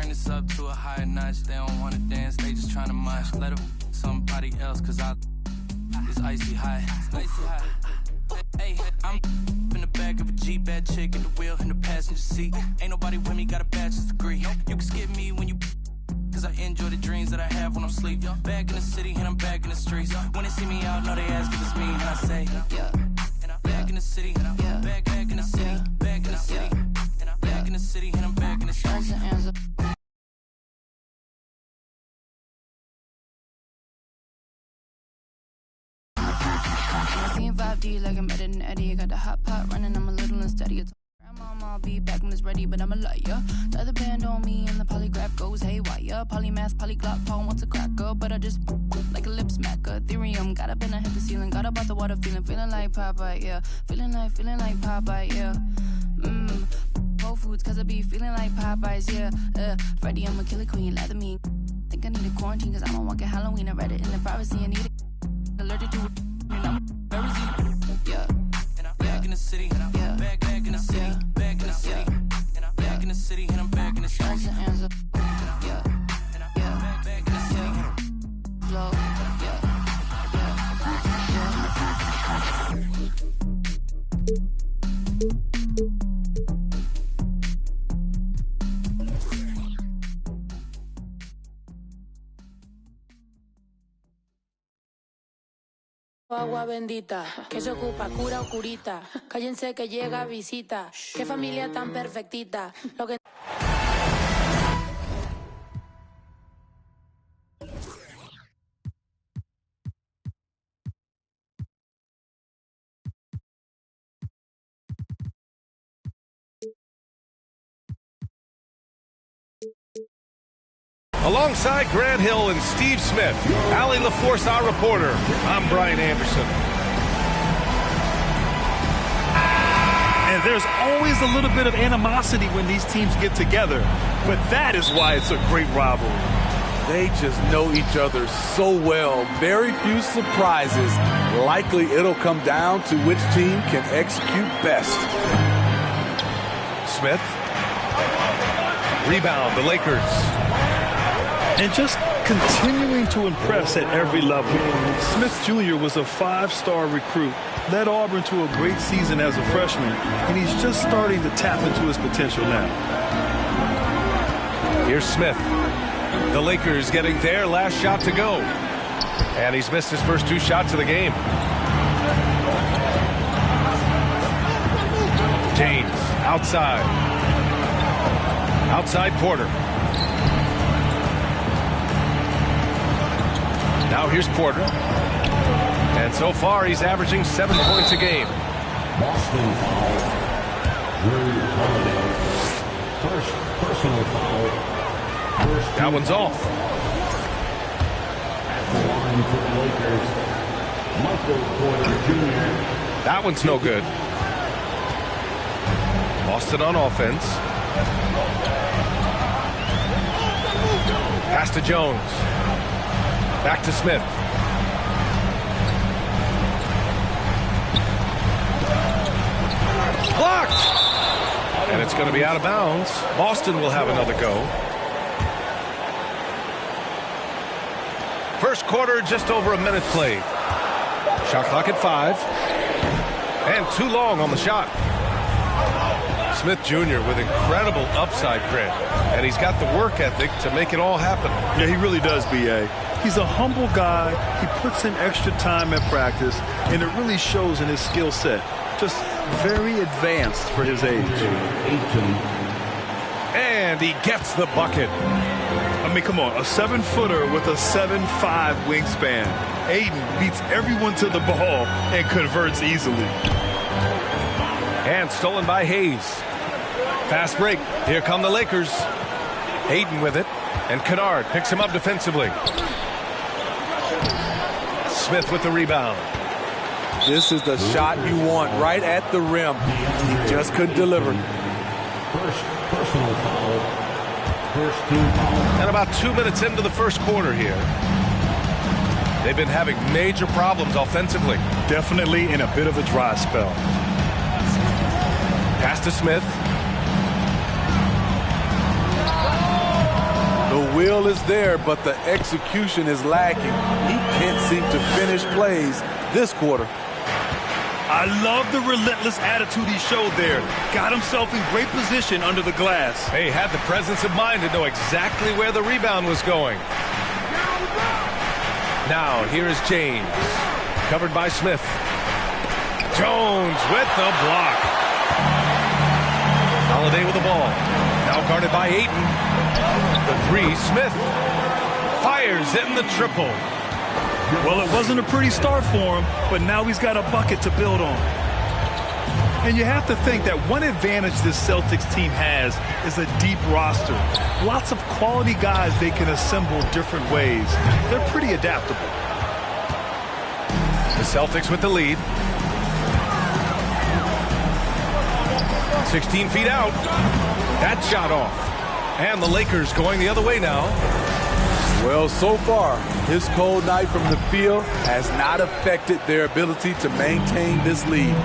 turn this up to a higher notch. They don't wanna dance, they just tryna mosh. Let them somebody else, cause it's icy high. Icy high. Hey, I'm in the back of a Jeep, bad chick at the wheel in the passenger seat. Ain't nobody with me, got a bachelor's degree. You can skip me when you, cause I enjoy the dreams that I have when I'm asleep. Back in the city and I'm back in the streets. When they see me out, know they ask if it's me, and I say, yeah. Back in the city, yeah. Back in the city, back in the city, back in the city, and I'm back in the streets. I seen 5D like I'm editing Eddie. I got the hot pot running, I'm a little unsteady. Grandma, I'll be back when it's ready, but I'm a liar. The other band on me and the polygraph goes haywire. Polymath, polyglot, Paul wants a cracker, but I just like a lip smacker. Ethereum, got up and I hit the ceiling. Got up out the water, feeling like Popeye, yeah. Feeling like Popeye, yeah. Whole Foods, cause I be feeling like Popeyes, yeah. Freddy, I'm a killer queen, lather me. Think I need a quarantine, cause I'm on walking Halloween. I read it in the privacy, I need it. Allergic to it, yeah. Back in the city, yeah. Back in the city, back in the city, back in the city, and I'm back in the streets. Yeah, yeah, Back in the city. Flow, yeah, Agua bendita, que se ocupa, cura o curita. Cállense que llega visita. Qué familia tan perfectita. Lo que... Alongside Grant Hill and Steve Smith, Allie LaForce, our reporter, I'm Brian Anderson. And there's always a little bit of animosity when these teams get together, but that is why it's a great rivalry. They just know each other so well. Very few surprises. Likely it'll come down to which team can execute best. Smith. Rebound, the Lakers. And just continuing to impress at every level. Smith Jr. was a 5-star recruit, led Auburn to a great season as a freshman, and he's just starting to tap into his potential now. Here's Smith. The Lakers getting their last shot to go. And he's missed his first 2 shots of the game. James, outside. Outside Porter. Now here's Porter. And so far he's averaging 7 points a game. Boston foul. Drew Holiday. First personal foul. That one's off. At the line for the Lakers, Michael Porter Jr. That one's no good. Boston on offense. Pass to Jones. Back to Smith. Blocked! And it's going to be out of bounds. Boston will have another go. First quarter, just over a minute played. Shot clock at 5. And too long on the shot. Smith Jr. with incredible upside grit. And he's got the work ethic to make it all happen. Yeah, he really does, B.A. He's a humble guy. He puts in extra time at practice, and it really shows in his skill set. Just very advanced for his age. And he gets the bucket. I mean, come on, a 7-footer with a 7'5" wingspan. Aiden beats everyone to the ball and converts easily. And stolen by Hayes. Fast break. Here come the Lakers. Aiden with it. And Kennard picks him up defensively. Smith with the rebound. This is the shot you want right at the rim. He just couldn't deliver. First personal foul. First team foul. And about 2 minutes into the first quarter here. They've been having major problems offensively. Definitely in a bit of a dry spell. Pass to Smith. will is there, but the execution is lacking. He can't seem to finish plays this quarter. I love the relentless attitude he showed there. Got himself in great position under the glass. He had the presence of mind to know exactly where the rebound was going. Now, here is James. Covered by Smith. Jones with the block. Holiday with the ball. Now guarded by Ayton. The three, Smith. Fires in the triple. Well, it wasn't a pretty start for him, but now he's got a bucket to build on. And you have to think that one advantage this Celtics team has is a deep roster. Lots of quality guys they can assemble different ways. They're pretty adaptable. The Celtics with the lead. 16 feet out. That shot off. And the Lakers going the other way now. Well, so far, his cold night from the field has not affected their ability to maintain this lead.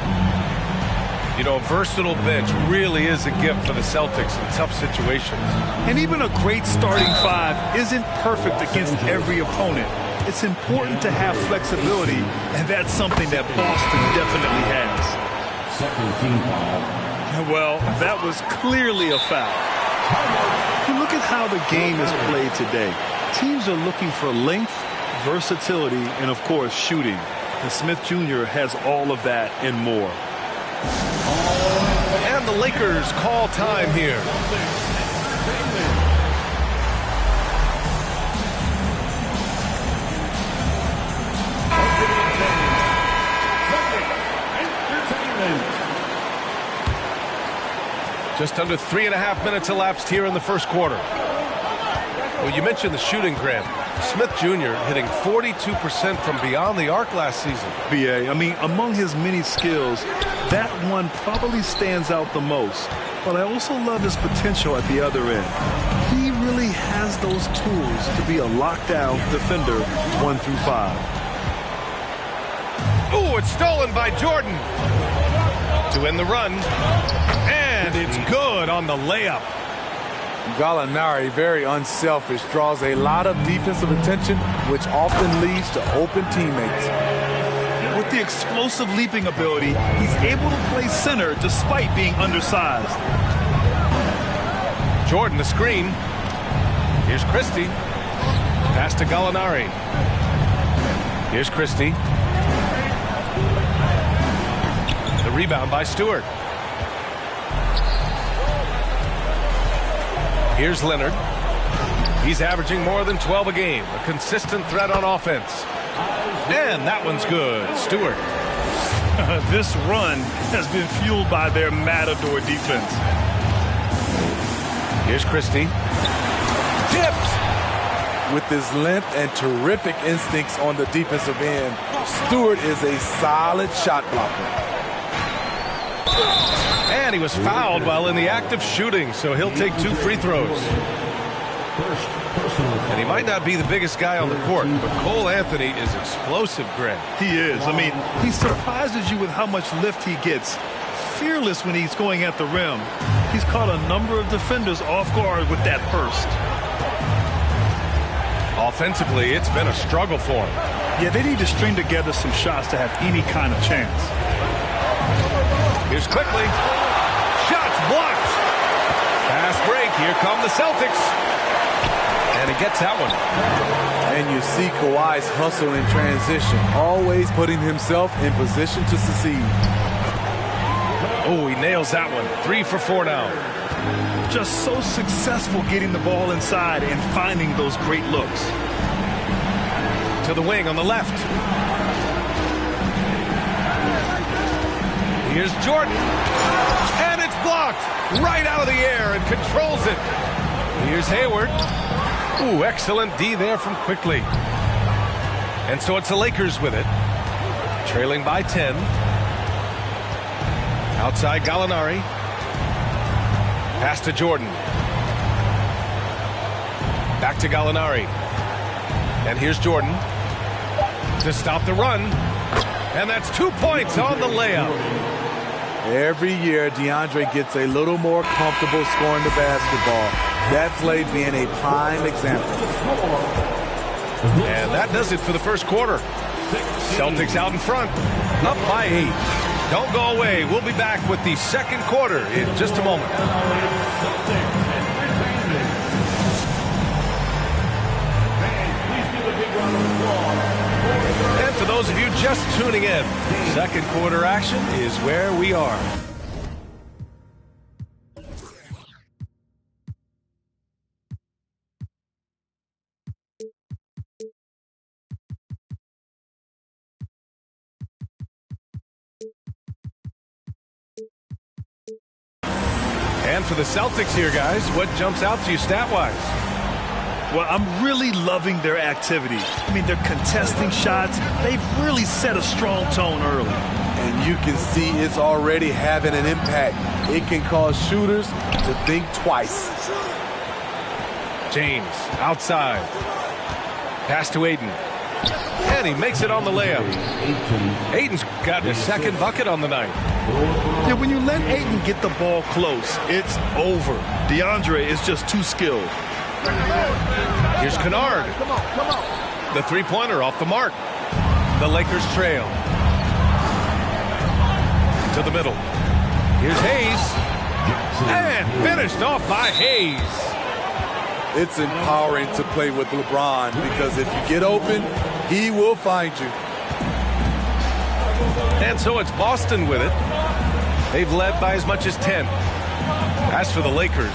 You know, a versatile bench really is a gift for the Celtics in tough situations. And even a great starting five isn't perfect against every opponent. It's important to have flexibility, and that's something that Boston definitely has. Second team foul. Well, that was clearly a foul. You look at how the game is played today. Teams are looking for length, versatility, and, of course, shooting. And Smith Jr. has all of that and more. And the Lakers call time here. Just under 3.5 minutes elapsed here in the first quarter. Well, you mentioned the shooting, Graham. Smith Jr. hitting 42% from beyond the arc last season. B.A., I mean, among his many skills, that one probably stands out the most. But I also love his potential at the other end. He really has those tools to be a lockdown defender 1 through 5. Oh, it's stolen by Jordan. To end the run. And it's good on the layup. Gallinari, very unselfish, draws a lot of defensive attention, which often leads to open teammates. With the explosive leaping ability, he's able to play center despite being undersized. Jordan, the screen. Here's Christie. Pass to Gallinari. Here's Christie. The rebound by Stewart. Here's Leonard. He's averaging more than 12 a game. A consistent threat on offense. And that one's good. Stewart. This run has been fueled by their Matador defense. Here's Christie. Tipped. With his length and terrific instincts on the defensive end, Stewart is a solid shot blocker. And he was fouled while in the act of shooting, so he'll take 2 free throws. And he might not be the biggest guy on the court, but Cole Anthony is explosive, Greg. He is. I mean, he surprises you with how much lift he gets. Fearless when he's going at the rim. He's caught a number of defenders off guard with that burst. Offensively, it's been a struggle for him. Yeah, they need to string together some shots to have any kind of chance. Here's quickly. Shots blocked. Fast break. Here come the Celtics. And he gets that one. And you see Kawhi's hustle in transition, always putting himself in position to succeed. Oh, he nails that one. 3 for 4 now. Just so successful getting the ball inside and finding those great looks. To the wing on the left. Here's Jordan. And it's blocked right out of the air and controls it. Here's Hayward. Ooh, excellent D there from Quickly. And so it's the Lakers with it. Trailing by 10. Outside Gallinari. Pass to Jordan. Back to Gallinari. And here's Jordan to stop the run. And that's 2 points on the layup. Every year, DeAndre gets a little more comfortable scoring the basketball. That play being a prime example. And that does it for the first quarter. Celtics out in front, up by 8. Don't go away. We'll be back with the second quarter in just a moment. And for those of you just tuning in, second quarter action is where we are. And for the Celtics here, guys, what jumps out to you stat-wise? Well, I'm really loving their activity. I mean, they're contesting shots. They've really set a strong tone early. And you can see it's already having an impact. It can cause shooters to think twice. James outside. Pass to Ayton. And he makes it on the layup. Ayton's got his second bucket on the night. Yeah, when you let Ayton get the ball close, it's over. DeAndre is just too skilled. Here's Kennard. The three-pointer off the mark. The Lakers trail. To the middle. Here's Hayes. And finished off by Hayes. It's empowering to play with LeBron because if you get open, he will find you. And so it's Boston with it. They've led by as much as 10. As for the Lakers,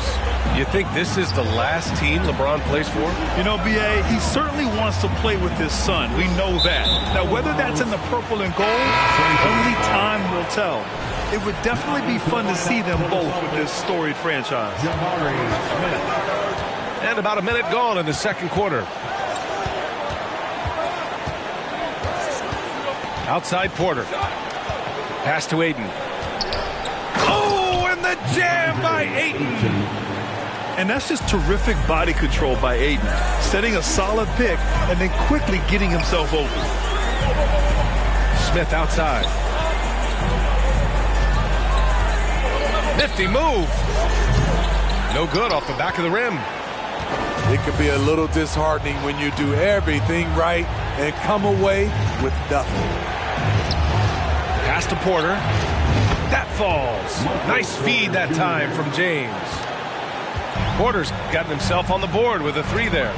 you think this is the last team LeBron plays for? You know, B.A., he certainly wants to play with his son. We know that. Now, whether that's in the purple and gold, only time will tell. It would definitely be fun to see them both with this storied franchise. And about a minute gone in the second quarter. Outside Porter. Pass to Ayton. Oh, and the jam by Ayton. And that's just terrific body control by Ayton. Setting a solid pick and then quickly getting himself open. Smith outside. Nifty move. No good off the back of the rim. It can be a little disheartening when you do everything right and come away with nothing. Pass to Porter. That falls. Nice feed that time from James. Porter's gotten himself on the board with a 3 there.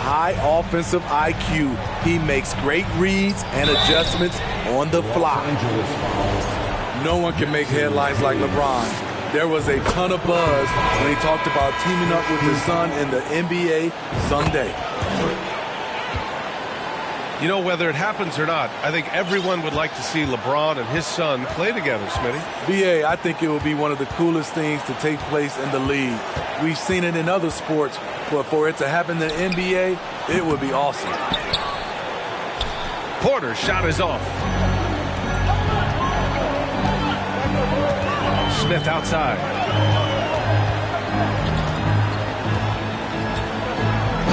High offensive IQ. He makes great reads and adjustments on the fly. No one can make headlines like LeBron. There was a ton of buzz when he talked about teaming up with his son in the NBA someday. You know, whether it happens or not, I think everyone would like to see LeBron and his son play together, Smitty. B.A., I think it would be one of the coolest things to take place in the league. We've seen it in other sports, but for it to happen in the NBA, it would be awesome. Porter's shot is off. Smith outside.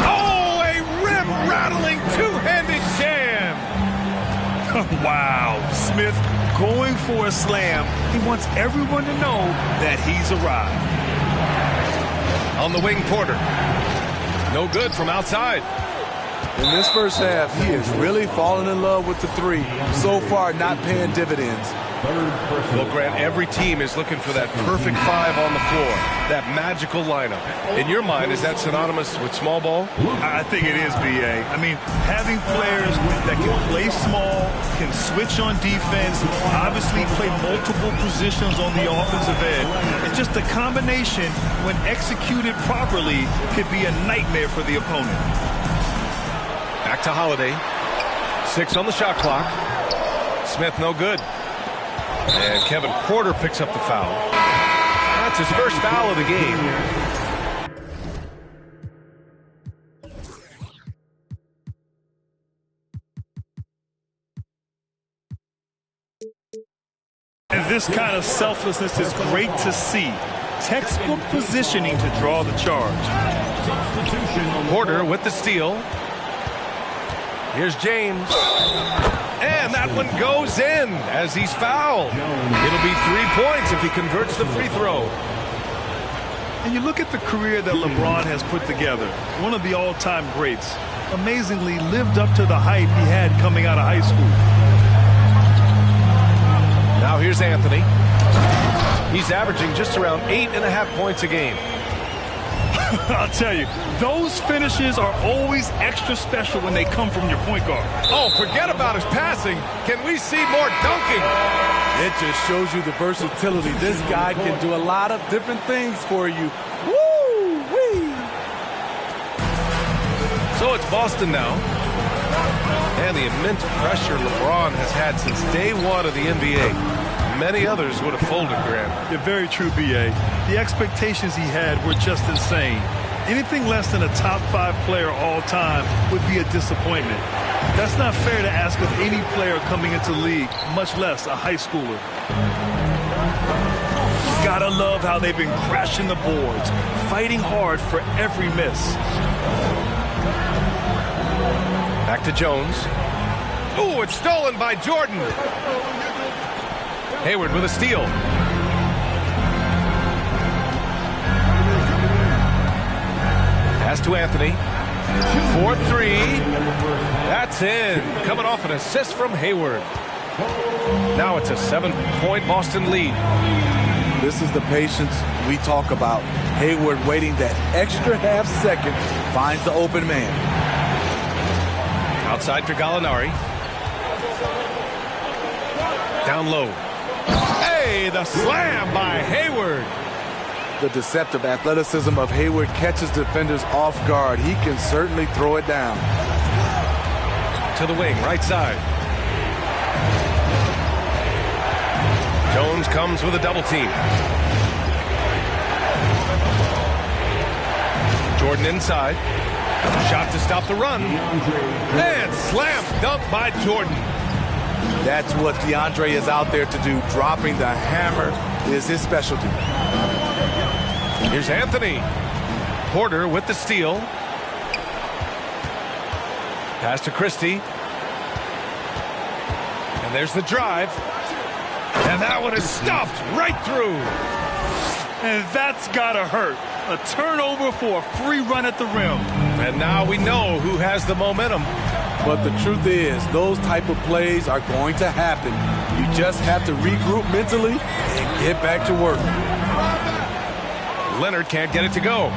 Oh, a rim-rattling two-handed jam. Wow. Smith going for a slam. He wants everyone to know that he's arrived. On the wing, Porter. No good from outside. In this first half, he is really falling in love with the 3. So far, not paying dividends. Well, Grant, every team is looking for that perfect 5 on the floor, that magical lineup. In your mind, is that synonymous with small ball? I think it is, B.A. I mean, having players that can play small, can switch on defense, obviously play multiple positions on the offensive end. It's just a combination, when executed properly, could be a nightmare for the opponent. Back to Holiday. 6 on the shot clock. Smith no good. And Kevin Porter picks up the foul. That's his first foul of the game. And this kind of selflessness is great to see. Textbook positioning to draw the charge. Porter with the steal. Here's James. And that one goes in as he's fouled. It'll be 3 points if he converts the free throw. And you look at the career that LeBron has put together, one of the all-time greats, amazingly lived up to the hype he had coming out of high school. Now here's Anthony. He's averaging just around 8.5 points a game. I'll tell you, those finishes are always extra special when they come from your point guard. Oh, forget about his passing. Can we see more dunking? It just shows you the versatility. This guy can do a lot of different things for you. Woo-wee! So it's Boston now. And the immense pressure LeBron has had since day one of the NBA. Many others would have folded, Grant. You're very true, B.A. The expectations he had were just insane. Anything less than a top 5 player all time would be a disappointment. That's not fair to ask of any player coming into the league, much less a high schooler. Gotta love how they've been crashing the boards, fighting hard for every miss. Back to Jones. Ooh, it's stolen by Jordan. Hayward with a steal. Pass to Anthony. 4-3. That's in. Coming off an assist from Hayward. Now it's a 7-point Boston lead. This is the patience we talk about. Hayward waiting that extra half second, finds the open man. Outside for Gallinari. Down low. Hey, the slam by Hayward. The deceptive athleticism of Hayward catches defenders off guard. He can certainly throw it down. To the wing, right side. Jones comes with a double team. Jordan inside. Shot to stop the run. And slam dunk by Jordan. That's what DeAndre is out there to do. Dropping the hammer is his specialty. Here's Anthony. Porter with the steal. Pass to Christie. And there's the drive. And that one is stuffed right through. And that's gotta hurt. A turnover for a free run at the rim. And now we know who has the momentum. But the truth is, those type of plays are going to happen. You just have to regroup mentally and get back to work. Leonard can't get it to go.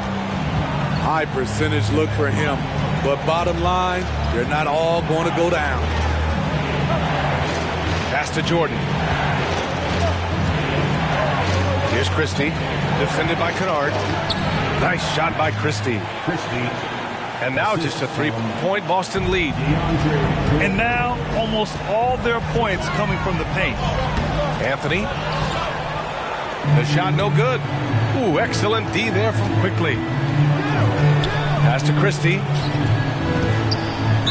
High percentage look for him. But bottom line, they're not all going to go down. Pass to Jordan. Here's Christie. Defended by Kennard. Nice shot by Christie. And now just a 3-point Boston lead. And now almost all their points coming from the paint. Anthony. The shot no good. Ooh, excellent D there from Quickly. Pass to Christie.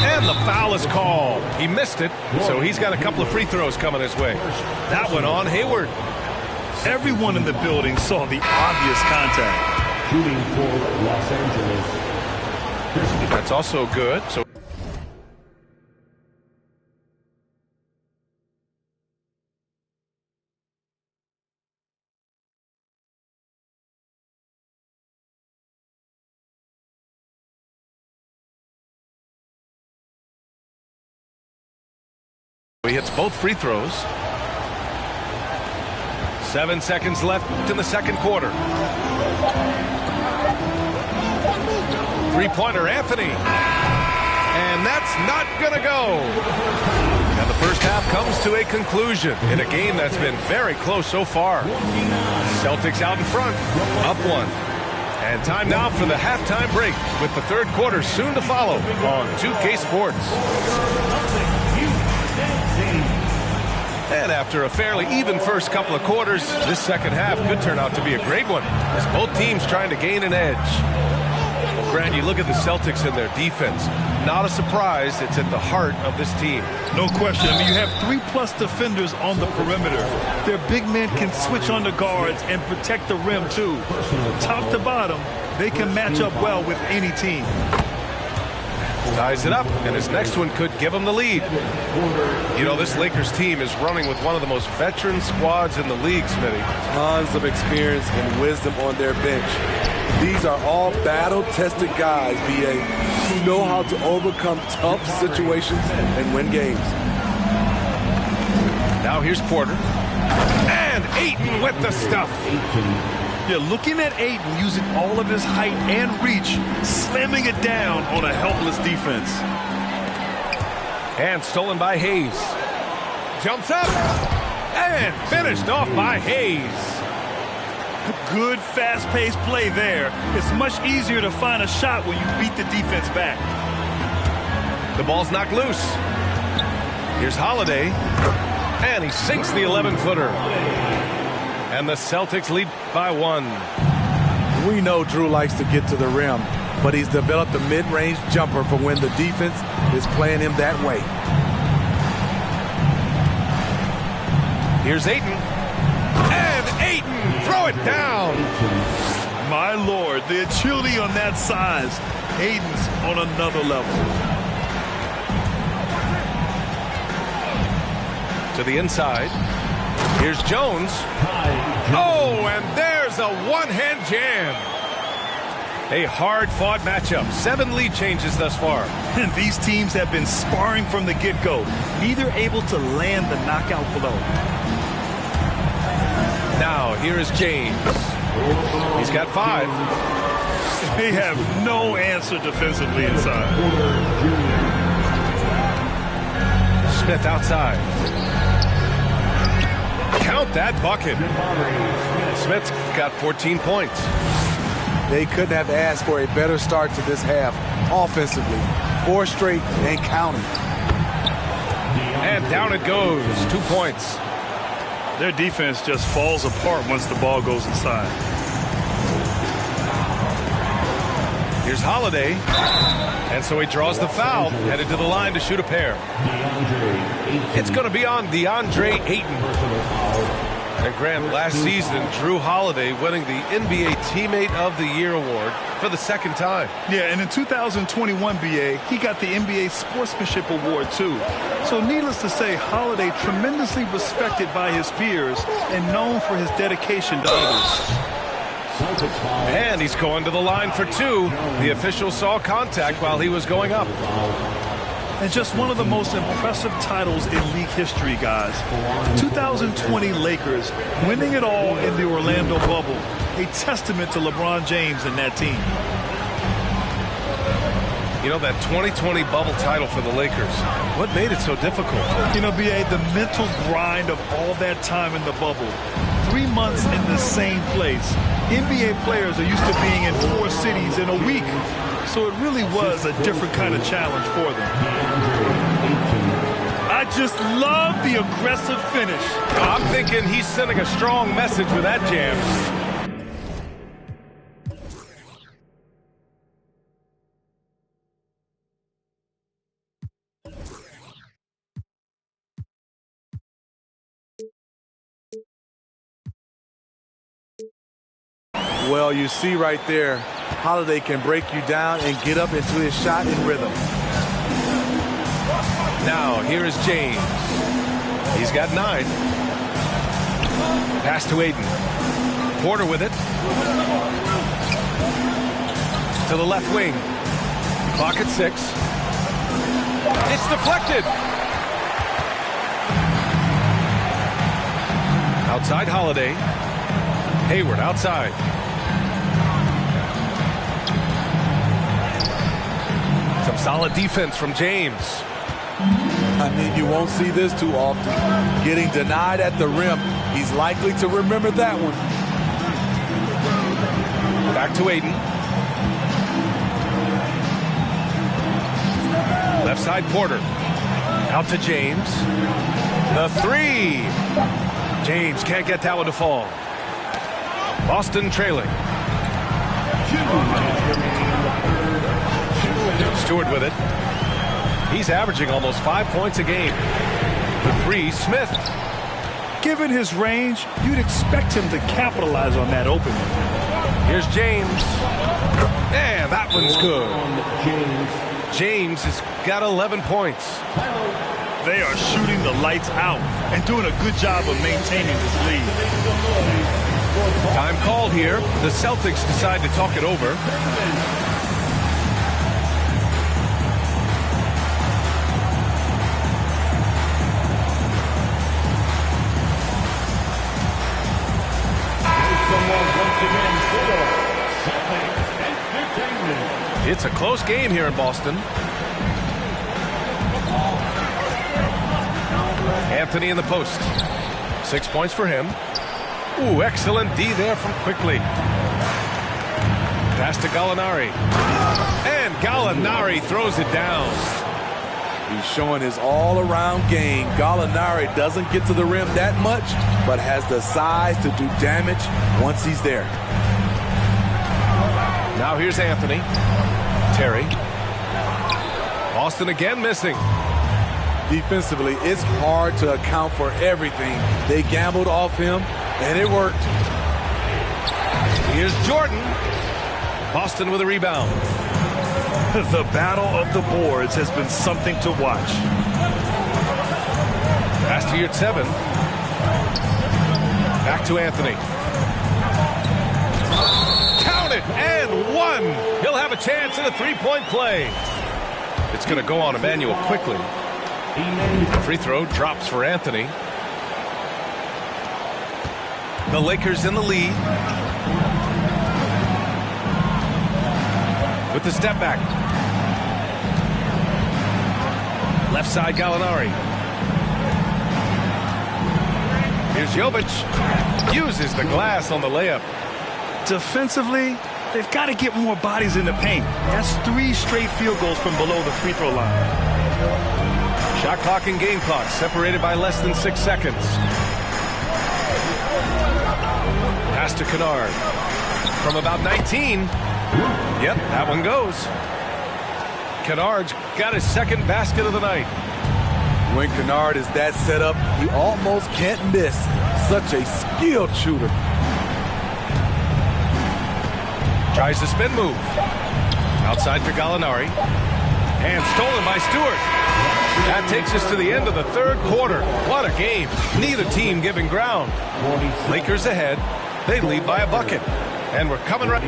And the foul is called. He missed it, so he's got a couple of free throws coming his way. That one on Hayward. Everyone in the building saw the obvious contact. Shooting for Los Angeles. That's also good. So he hits both free throws. 7 seconds left in the second quarter. Three-pointer, Anthony. And that's not going to go. And the first half comes to a conclusion in a game that's been very close so far. Celtics out in front, up 1. And time now for the halftime break with the third quarter soon to follow on 2K Sports. And after a fairly even first couple of quarters, this second half could turn out to be a great one as both teams trying to gain an edge. Well, Grant, you look at the Celtics and their defense. Not a surprise, it's at the heart of this team. No question. I mean, you have 3+ defenders on the perimeter. Their big men can switch on the guards and protect the rim, too. Top to bottom, they can match up well with any team. Ties it up, and his next one could give him the lead. You know, this Lakers team is running with one of the most veteran squads in the league, Smitty. Tons of experience and wisdom on their bench. These are all battle-tested guys, B.A., who know how to overcome tough situations and win games. Now here's Porter. And Ayton with the stuff. Yeah, looking at Ayton using all of his height and reach, slamming it down on a helpless defense. And stolen by Hayes. Jumps up. And finished off by Hayes. Good fast-paced play there. It's much easier to find a shot when you beat the defense back. The ball's knocked loose. Here's Holiday. And he sinks the 11-footer. And the Celtics lead by 1. We know Drew likes to get to the rim, but he's developed a mid-range jumper for when the defense is playing him that way. Here's Ayton. And Ayton, throw it down. My Lord, the agility on that size. Ayton's on another level. To the inside. Here's Jones. Oh, and there's a one-hand jam. A hard-fought matchup. 7 lead changes thus far. And these teams have been sparring from the get-go, neither able to land the knockout blow. Now, here is James. He's got 5. They have no answer defensively inside. Smith outside. Count that bucket. Smith's got 14 points. They couldn't have asked for a better start to this half offensively. 4 straight and counting. And down it goes. 2 points. Their defense just falls apart once the ball goes inside. Here's Holiday. And so he draws the foul, headed to the line to shoot a pair. It's going to be on DeAndre Ayton. And Grant, last season, Drew Holiday winning the NBA Teammate of the Year award for the 2nd time. Yeah, and in 2021, BA, he got the NBA Sportsmanship Award, too. So needless to say, Holiday tremendously respected by his peers and known for his dedication to others. And he's going to the line for 2. The official saw contact while he was going up. And just one of the most impressive titles in league history, guys. 2020 Lakers winning it all in the Orlando bubble. A testament to LeBron James and that team. You know, that 2020 bubble title for the Lakers, what made it so difficult? You know, B.A., the mental grind of all that time in the bubble. 3 months in the same place. NBA players are used to being in 4 cities in a week. So it really was a different kind of challenge for them. I just love the aggressive finish. I'm thinking he's sending a strong message with that jam. Well, you see right there, Holiday can break you down and get up into his shot in rhythm. Now, here is James. He's got 9. Pass to Ayton. Porter with it. To the left wing. Clock at 6. It's deflected. Outside Holiday. Hayward outside. Some solid defense from James. I mean, you won't see this too often. Getting denied at the rim. He's likely to remember that one. Back to Ayton. Left side Porter. Out to James. The 3. James can't get that one to fall. Boston trailing. Stewart with it. He's averaging almost 5 points a game. The 3, Smith. Given his range, you'd expect him to capitalize on that opening. Here's James. And that one's good. James has got 11 points. They are shooting the lights out and doing a good job of maintaining this lead. Time called here. The Celtics decide to talk it over. It's a close game here in Boston. Anthony in the post. 6 points for him. Ooh, excellent D there from Quickly. Pass to Gallinari. And Gallinari throws it down. He's showing his all-around game. Gallinari doesn't get to the rim that much, but has the size to do damage once he's there. Now here's Anthony. Terry. Boston again missing. Defensively, it's hard to account for everything. They gambled off him, and it worked. Here's Jordan. Boston with a rebound. The battle of the boards has been something to watch. Pass to Yurtseven. Back to Anthony. Count it, and one. He'll have a chance in a three-point play. It's going to go on Emmanuel quickly. The free throw drops for Anthony. The Lakers in the lead. With the step back. Left side Gallinari. Here's Jovic. Uses the glass on the layup. Defensively, they've got to get more bodies in the paint. That's 3 straight field goals from below the free throw line. Shot clock and game clock separated by less than 6 seconds. Pass to Kennard. From about 19. Yep, that one goes. Kennard's got his second basket of the night. When Kennard is that set up, he almost can't miss. Such a skilled shooter. Tries the spin move. Outside for Gallinari. And stolen by Stewart. That takes us to the end of the third quarter. What a game. Neither team giving ground. Lakers ahead. They lead by a bucket. And we're coming right.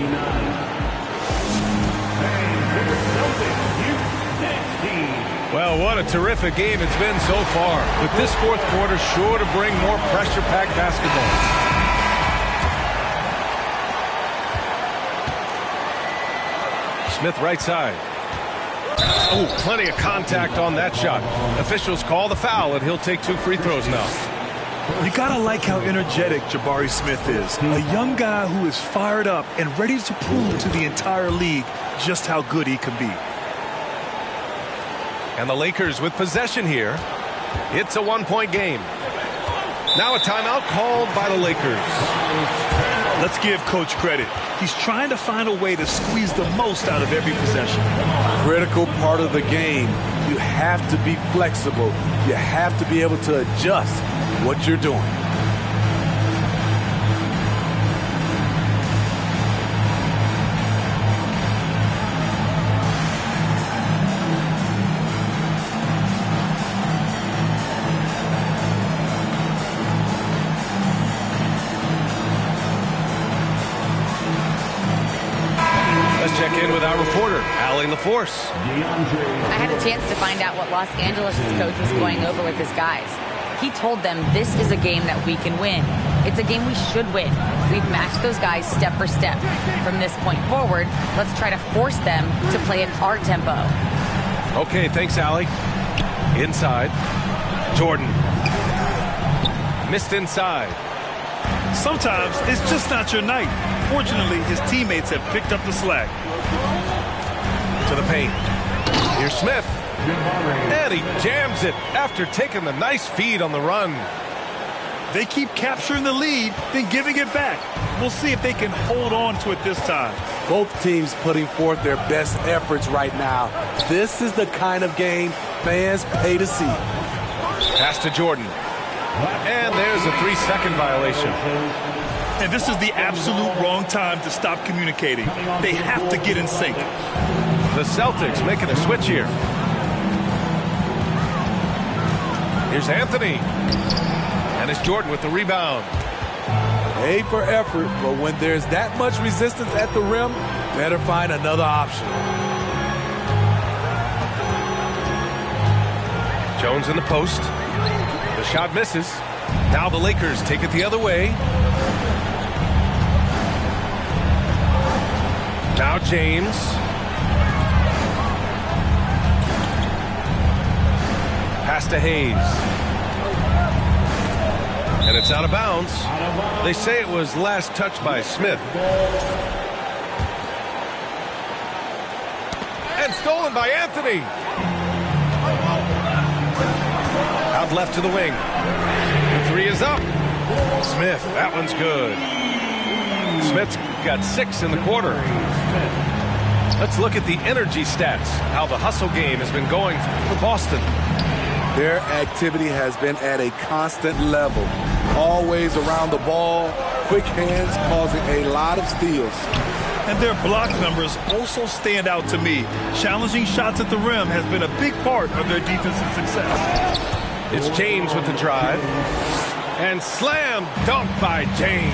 Well, what a terrific game it's been so far. With this fourth quarter sure to bring more pressure-packed basketball. Smith right side. Oh, plenty of contact on that shot. Officials call the foul, and he'll take 2 free throws now. You gotta like how energetic Jabari Smith is. A young guy who is fired up and ready to prove to the entire league just how good he can be. And the Lakers with possession here. It's a 1-point game. Now a timeout called by the Lakers. Let's give Coach credit. He's trying to find a way to squeeze the most out of every possession. Critical part of the game. You have to be flexible. You have to be able to adjust what you're doing. Check in with our reporter, Allie LaForce. I had a chance to find out what Los Angeles' coach was going over with his guys. He told them this is a game that we can win. It's a game we should win. We've matched those guys step for step. From this point forward, let's try to force them to play at our tempo. Okay, thanks, Allie. Inside. Jordan. Missed inside. Sometimes it's just not your night. Fortunately, his teammates have picked up the slack. To the paint. Here's Smith. And he jams it after taking the nice feed on the run. They keep capturing the lead, then giving it back. We'll see if they can hold on to it this time. Both teams putting forth their best efforts right now. This is the kind of game fans pay to see. Pass to Jordan. And there's a 3-second violation. And this is the absolute wrong time to stop communicating. They have to get in sync. The Celtics making a switch here. Here's Anthony. And it's Jordan with the rebound. A for effort, but when there's that much resistance at the rim, better find another option. Jones in the post. The shot misses. Now the Lakers take it the other way. Now James. Pass to Hayes. And it's out of bounds. They say it was last touched by Smith. And stolen by Anthony. Out left to the wing. The three is up. Smith, that one's good. Smith's got 6 in the quarter. Let's look at the energy stats, how the hustle game has been going for Boston. Their activity has been at a constant level. Always around the ball, quick hands causing a lot of steals. And their block numbers also stand out to me. Challenging shots at the rim has been a big part of their defensive success. It's James with the drive. And slam dunk by James.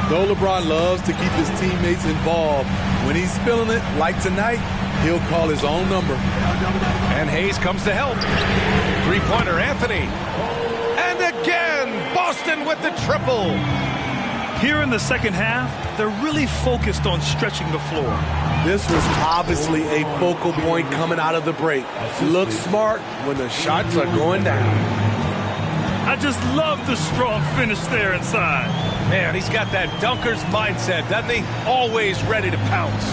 Though LeBron loves to keep his teammates involved, when he's feeling it, like tonight, he'll call his own number. And Hayes comes to help. Three-pointer, Anthony. And again, Boston with the triple. Here in the second half, they're really focused on stretching the floor. This was obviously a focal point coming out of the break. Look smart when the shots are going down. I just love the strong finish there inside. Man, he's got that dunker's mindset, doesn't he? Always ready to pounce.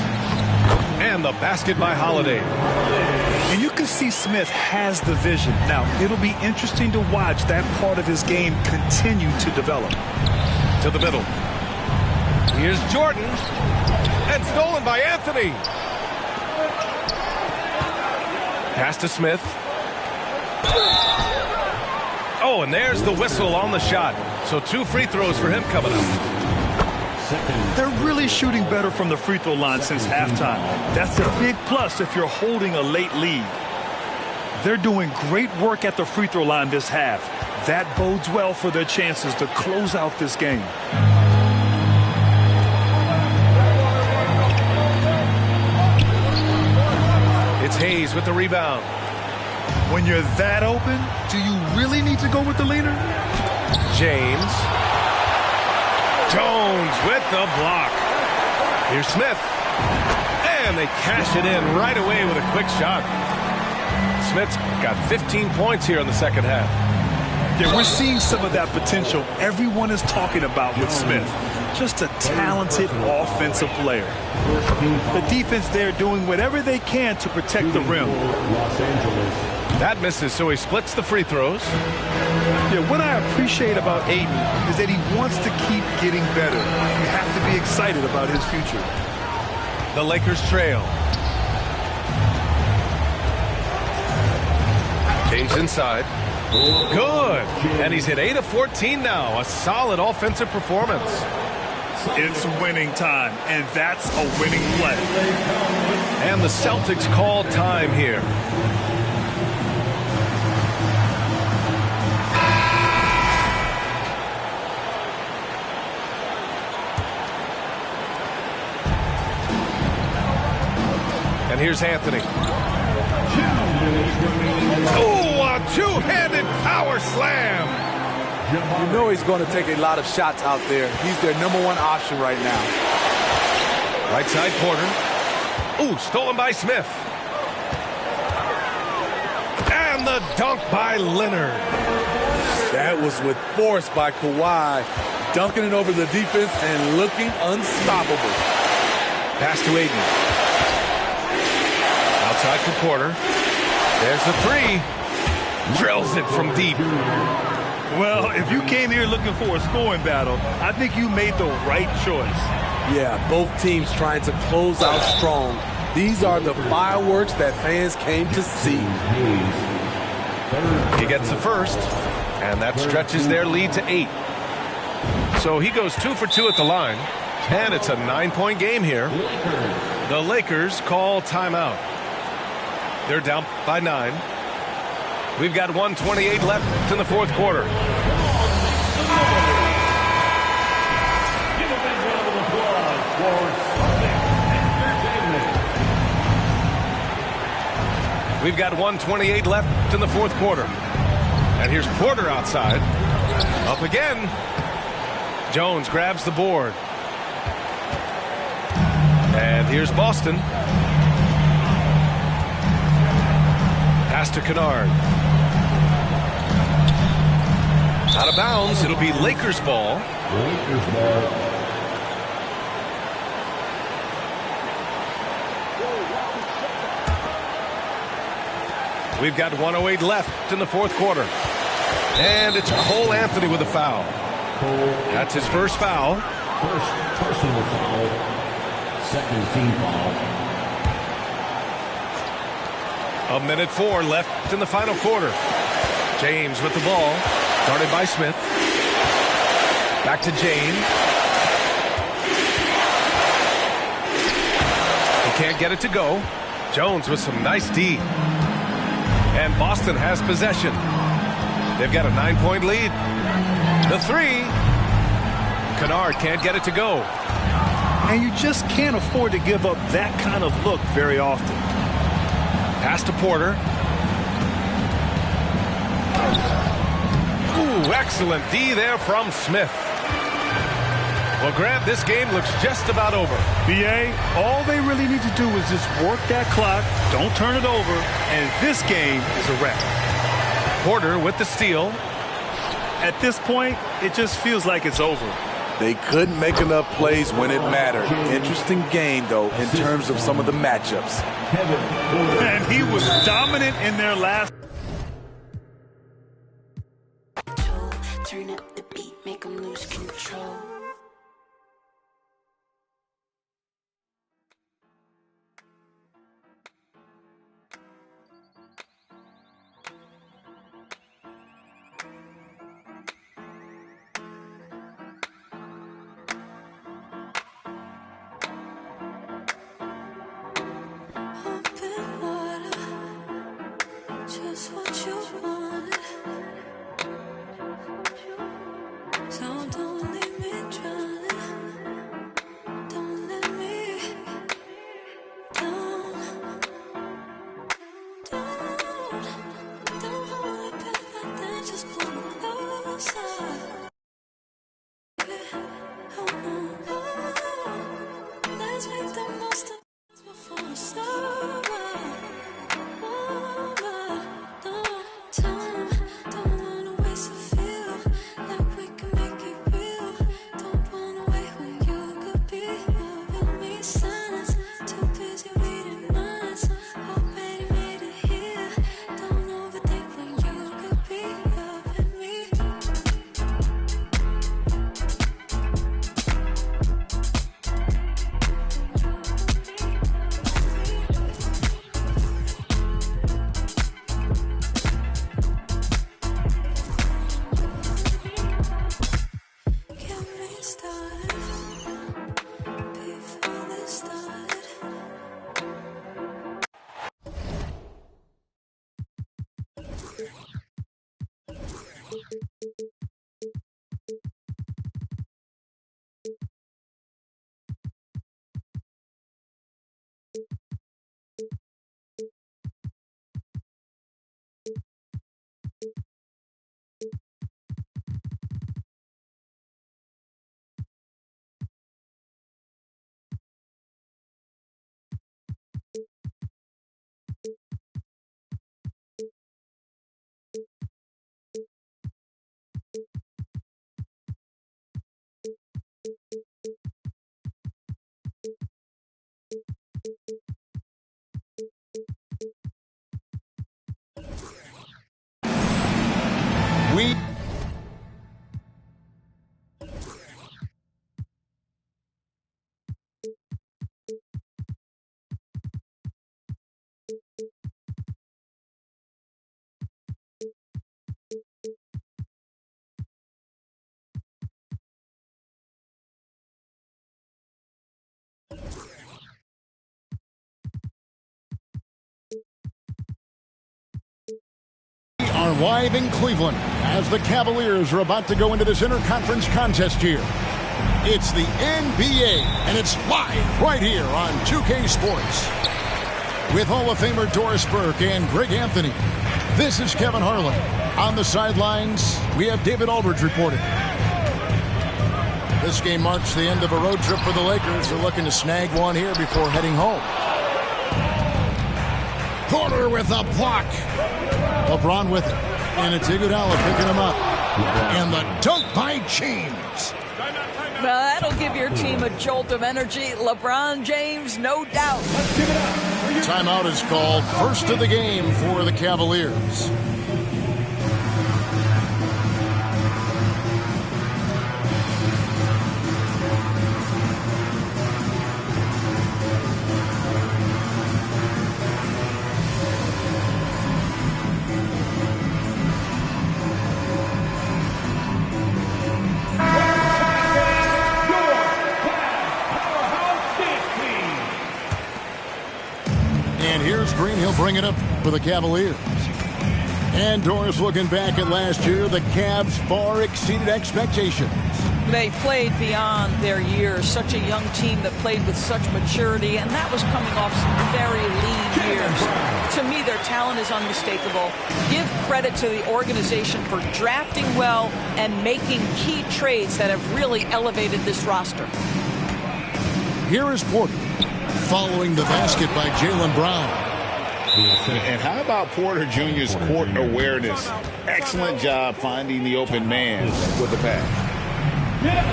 And the basket by Holiday. And you can see Smith has the vision. Now, it'll be interesting to watch that part of his game continue to develop. To the middle. Here's Jordan. And stolen by Anthony. Pass to Smith. Oh, and there's the whistle on the shot. So 2 free throws for him coming up. They're really shooting better from the free throw line since halftime. That's a big plus if you're holding a late lead. They're doing great work at the free throw line this half. That bodes well for their chances to close out this game. It's Hayes with the rebound. When you're that open, do you really need to go with the leader? James. Jones with the block. Here's Smith. And they cash it in right away with a quick shot. Smith's got 15 points here in the second half. Yeah, we're seeing some of that potential everyone is talking about with Smith. Just a talented offensive player. The defense there doing whatever they can to protect the rim. That misses, so he splits the free throws. Yeah, what I appreciate about Ayton is that he wants to keep getting better. You have to be excited about his future. The Lakers trail. James inside. Good. And he's hit 8 of 14 now. A solid offensive performance. It's winning time, and that's a winning play. And the Celtics call time here. And here's Anthony. Oh, a two-handed power slam. You know he's going to take a lot of shots out there. He's their #1 option right now. Right side Porter. Ooh, stolen by Smith. And the dunk by Leonard. That was with force by Kawhi. Dunking it over the defense and looking unstoppable. Pass to Ayton. Outside for Porter. There's the three. Drills it from deep. Well, if you came here looking for a scoring battle, I think you made the right choice. Yeah, both teams trying to close out strong. These are the fireworks that fans came to see. He gets the first, and that stretches their lead to 8. So he goes 2 for 2 at the line, and it's a 9-point game here. The Lakers call timeout. They're down by 9. We've got 1:28 left in the fourth quarter. We've got 1:28 left in the fourth quarter. And here's Porter outside. Up again. Jones grabs the board. And here's Boston. Pass to Kennard. Out of bounds. It'll be Lakers ball. Lakers ball. We've got 1:08 left in the fourth quarter. And it's Cole Anthony with a foul. That's his first foul. First personal foul. Second team foul. 1:04 left in the final quarter. James with the ball. Guarded by Smith. Back to James. He can't get it to go. Jones with some nice D. And Boston has possession. They've got a 9-point lead. The three. Kennard can't get it to go. And you just can't afford to give up that kind of look very often. Pass to Porter. Ooh, excellent D there from Smith. Well, Grant, this game looks just about over. B.A., all they really need to do is just work that clock, don't turn it over, and this game is a wrap. Porter with the steal. At this point, it just feels like it's over. They couldn't make enough plays when it mattered. Interesting game, though, in terms of some of the matchups. And he was dominant in their last. Turn up the beat, make them lose control. Just what you want. So don't leave me drowning. Don't let me down. Don't hold it back like that. Just pull me closer. Let's make the most of it before it's over. Are live in Cleveland as the Cavaliers are about to go into this interconference contest here. It's the NBA, and it's live right here on 2K Sports. with Hall of Famer Doris Burke and Greg Anthony. This is Kevin Harlan. On the sidelines, we have David Aldridge reporting. This game marks the end of a road trip for the Lakers. They're looking to snag one here before heading home. Porter with a block. LeBron with it. And it's Iguodala picking him up. And the dunk by James. Well, that'll give your team a jolt of energy. LeBron James, no doubt. Timeout is called. First of the game for the Cavaliers. Green, he'll bring it up for the Cavaliers. And Doris, looking back at last year, the Cavs far exceeded expectations. They played beyond their years. Such a young team that played with such maturity, and that was coming off some very lean years. To me, their talent is unmistakable. Give credit to the organization for drafting well and making key trades that have really elevated this roster. Here is Porter, following the basket by Jaylen Brown. And how about Porter Jr.'s court awareness? Excellent job finding the open man with the pass.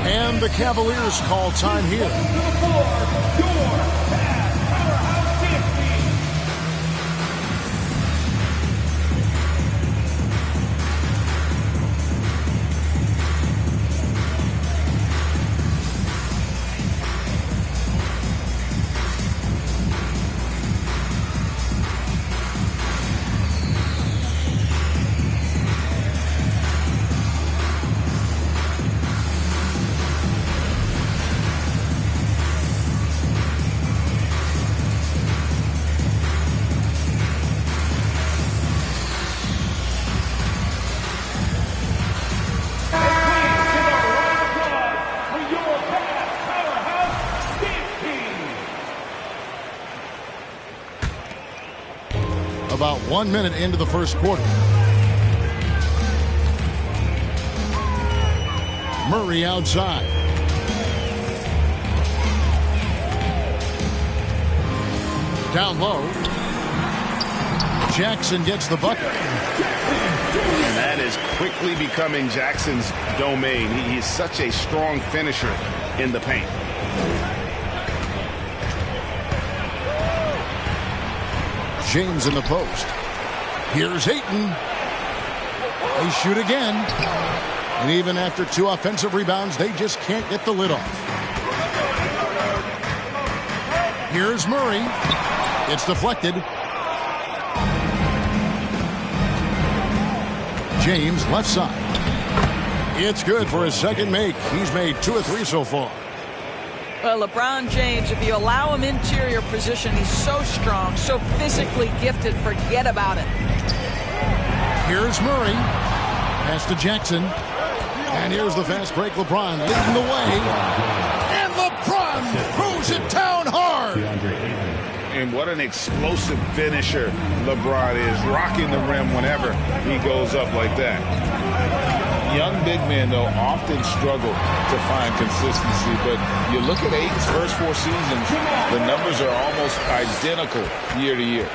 And the Cavaliers call time here. About 1 minute into the first quarter. Murray outside. Down low. Jackson gets the bucket. And that is quickly becoming Jackson's domain. He's such a strong finisher in the paint. James in the post. Here's Ayton. They shoot again. And even after 2 offensive rebounds, they just can't get the lid off. Here's Murray. It's deflected. James left side. It's good for his second make. He's made 2 or 3 so far. Well, LeBron James, if you allow him interior position, he's so strong, so physically gifted, forget about it. Here's Murray. Pass to Jackson. And here's the fast break. LeBron leading the way. And LeBron throws it down hard. And what an explosive finisher LeBron is, rocking the rim whenever he goes up like that. Young big men, though, often struggle to find consistency, but you look at Ayton's first 4 seasons, the numbers are almost identical year to year.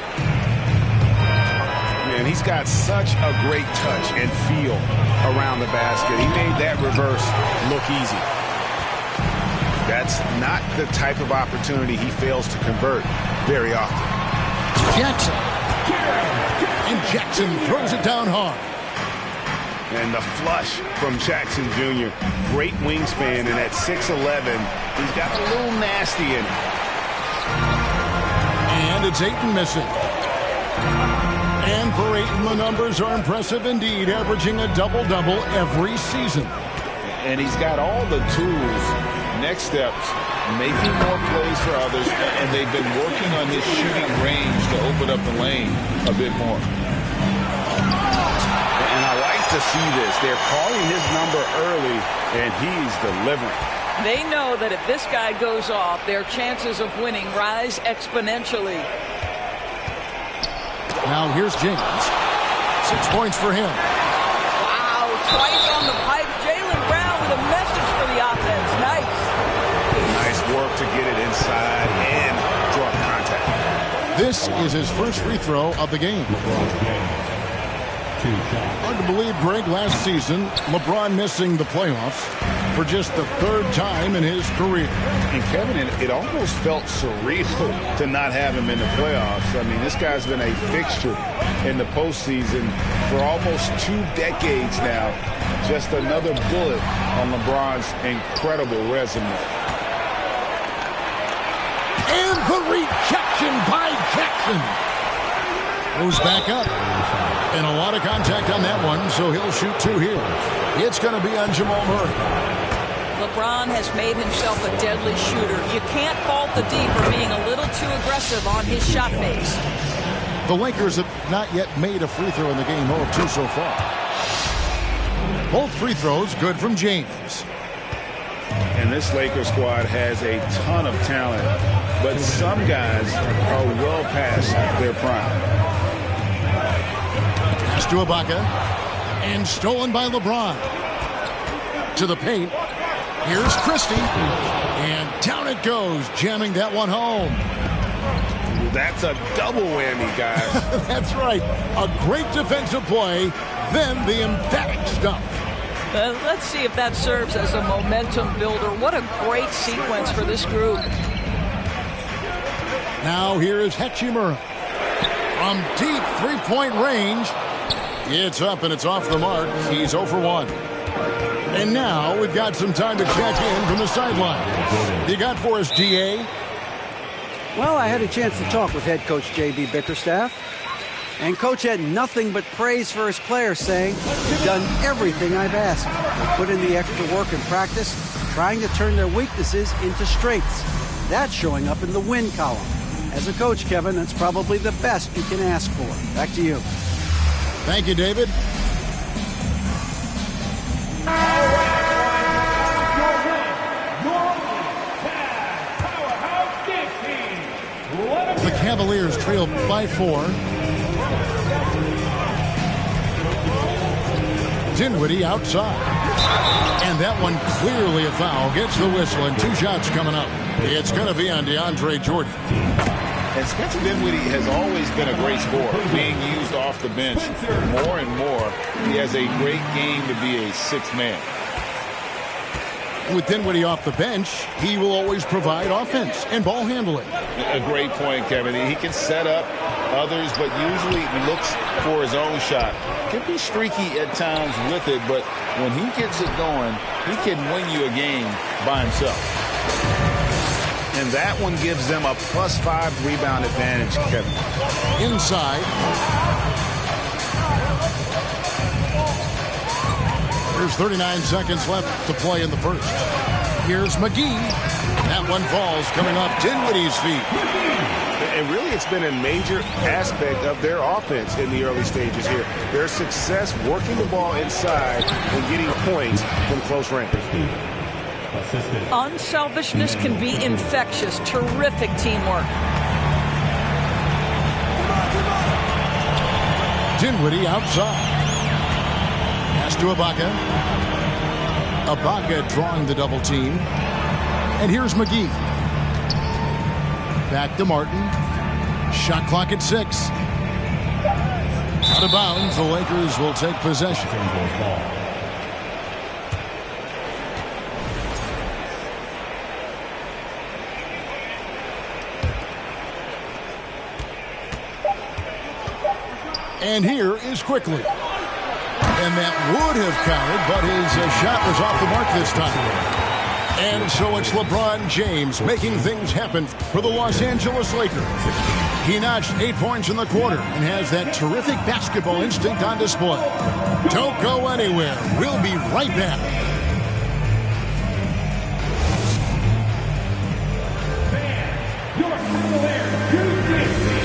And he's got such a great touch and feel around the basket. He made that reverse look easy. That's not the type of opportunity he fails to convert very often. Jackson. And Jackson throws it down hard. And the flush from Jackson Jr. Great wingspan, and at 6'11", he's got a little nasty in it. And it's Ayton missing. And for Ayton, the numbers are impressive indeed, averaging a double-double every season. And he's got all the tools. Next steps, making more plays for others, and they've been working on his shooting range to open up the lane a bit more. And I like to see this. They're calling his number early, and he's delivering. They know that if this guy goes off, their chances of winning rise exponentially. Now here's James. 6 points for him. Wow, twice on the pipe. Jaylen Brown with a message for the offense. Nice. Nice work to get it inside and draw contact. This is his first free throw of the game. Hard to believe, Greg, last season, LeBron missing the playoffs for just the 3rd time in his career. And Kevin, it almost felt surreal to not have him in the playoffs. I mean, this guy's been a fixture in the postseason for almost 2 decades now. Just another bullet on LeBron's incredible resume. And the rejection by Jackson. Goes back up. And a lot of contact on that one, so he'll shoot 2 here. It's going to be on Jamal Murray. LeBron has made himself a deadly shooter. You can't fault the D for being a little too aggressive on his shot face. The Lakers have not yet made a free throw in the game, 0 of 2 so far. Both free throws good from James. And this Lakers squad has a ton of talent, but some guys are well past their prime. Pass to Ibaka, and stolen by LeBron. To the paint. Here's Christie, and down it goes, jamming that one home. That's a double whammy, guys. That's right. A great defensive play, then the emphatic stuff. Let's see if that serves as a momentum builder. What a great sequence for this group. Now here is Hachimura. From deep three-point range. It's up and it's off the mark. He's 0 for 1. And now we've got some time to check in from the sideline. You got for us, DA? Well, I had a chance to talk with head coach J.B. Bickerstaff. And coach had nothing but praise for his players, saying, "You've done everything I've asked. They put in the extra work in practice, trying to turn their weaknesses into strengths. That's showing up in the win column. As a coach, Kevin, that's probably the best you can ask for." Back to you. Thank you, David. The Cavaliers trail by 4. Dinwiddie outside. And that one clearly a foul. Gets the whistle and 2 shots coming up. It's going to be on DeAndre Jordan. And Spencer Dinwiddie has always been a great scorer, being used off the bench more and more. He has a great game to be a 6th man. With Dinwiddie off the bench, he will always provide offense and ball handling. A great point, Kevin. He can set up others, but usually looks for his own shot. Can be streaky at times with it, but when he gets it going, he can win you a game by himself. And that one gives them a +5 rebound advantage, Kevin. Inside. There's 39 seconds left to play in the first. Here's McGee. That one falls coming off Dinwiddie's feet. And really, it's been a major aspect of their offense in the early stages here. Their success working the ball inside and getting points from close range. Unselfishness can be infectious. Terrific teamwork. Dinwiddie outside. Pass to Ibaka. Ibaka drawing the double team. And here's McGee. Back to Martin. Shot clock at 6. Out of bounds, the Lakers will take possession. And here is Quickly. And that would have counted, but his shot was off the mark this time. And so it's LeBron James making things happen for the Los Angeles Lakers. He notched 8 points in the quarter and has that terrific basketball instinct on display. Don't go anywhere. We'll be right back.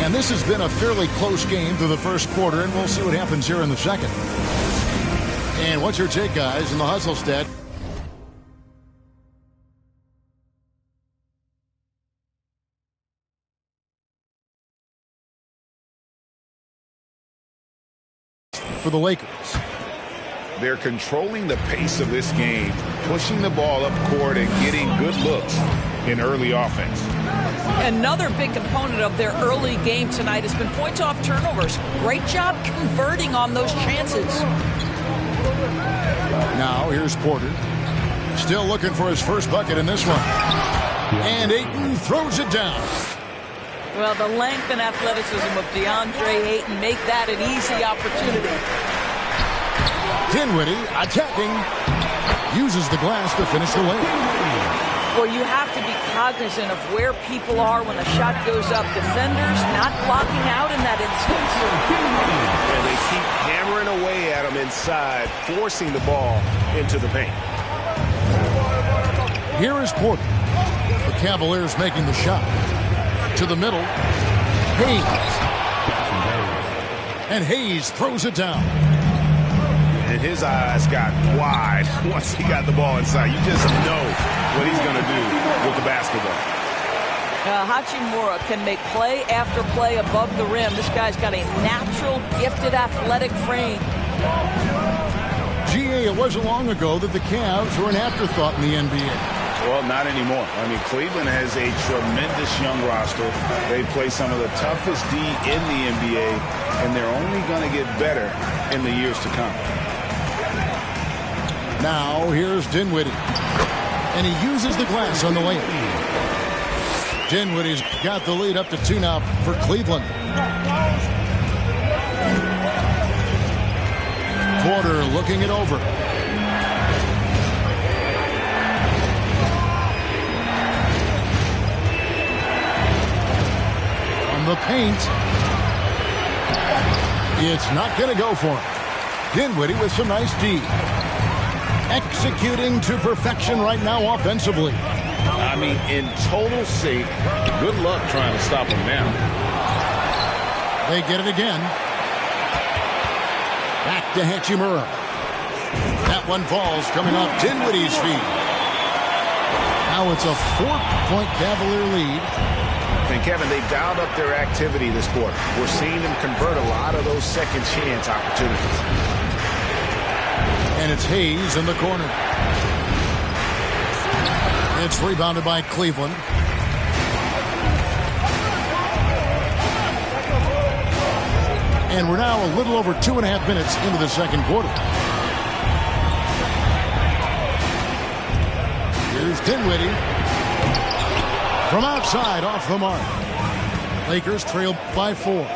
And this has been a fairly close game through the first quarter, and we'll see what happens here in the second. And what's your take, guys, in the hustle stat? for the Lakers. They're controlling the pace of this game, pushing the ball up court and getting good looks in early offense. Another big component of their early game tonight has been points off turnovers. Great job converting on those chances. Now here's Porter. Still looking for his first bucket in this one. And Ayton throws it down. Well, the length and athleticism of DeAndre Ayton make that an easy opportunity. Dinwiddie attacking. Uses the glass to finish the layup. Well, you have to be cognizant of where people are when the shot goes up. Defenders not blocking out in that instance. And they keep hammering away at them inside, forcing the ball into the paint. Here is Porter. The Cavaliers making the shot. To the middle. Hayes. And Hayes throws it down. And his eyes got wide once he got the ball inside. You just know what he's going to do with the basketball. Hachimura can make play after play above the rim. This guy's got a natural, gifted, athletic frame. G.A., it wasn't long ago that the Cavs were an afterthought in the NBA. Well, not anymore. I mean, Cleveland has a tremendous young roster. They play some of the toughest D in the NBA, and they're only going to get better in the years to come. Now, here's Dinwiddie. And he uses the glass on the layup. Dinwiddie's got the lead up to 2 now for Cleveland. Porter looking it over. From the paint. It's not going to go for him. Dinwiddie with some nice D. Executing to perfection right now offensively. I mean, in total sync. Good luck trying to stop him now. They get it again. Back to Hachimura. That one falls coming off Dinwiddie's feet. Now it's a 4-point Cavalier lead. And Kevin, they've dialed up their activity this quarter. We're seeing them convert a lot of those second chance opportunities. And it's Hayes in the corner. It's rebounded by Cleveland. And we're now a little over 2.5 minutes into the second quarter. Here's Dinwiddie. From outside, off the mark. Lakers trail by 4.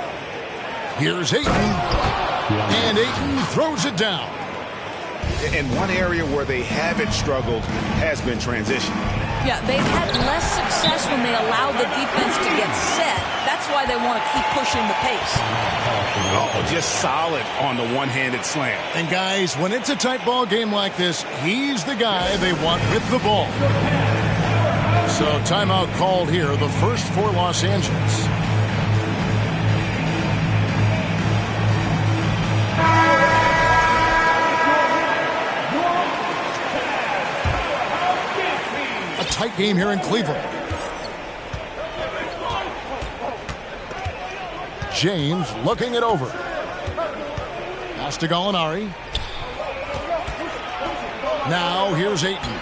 Here's Ayton. And Ayton throws it down. And one area where they haven't struggled has been transition. Yeah, they've had less success when they allow the defense to get set. That's why they want to keep pushing the pace. Oh, just solid on the one-handed slam. And guys, when it's a tight ball game like this, he's the guy they want with the ball. So timeout called here, the first for Los Angeles. Tight game here in Cleveland. James looking it over. Pass to Gallinari. Now here's Ayton.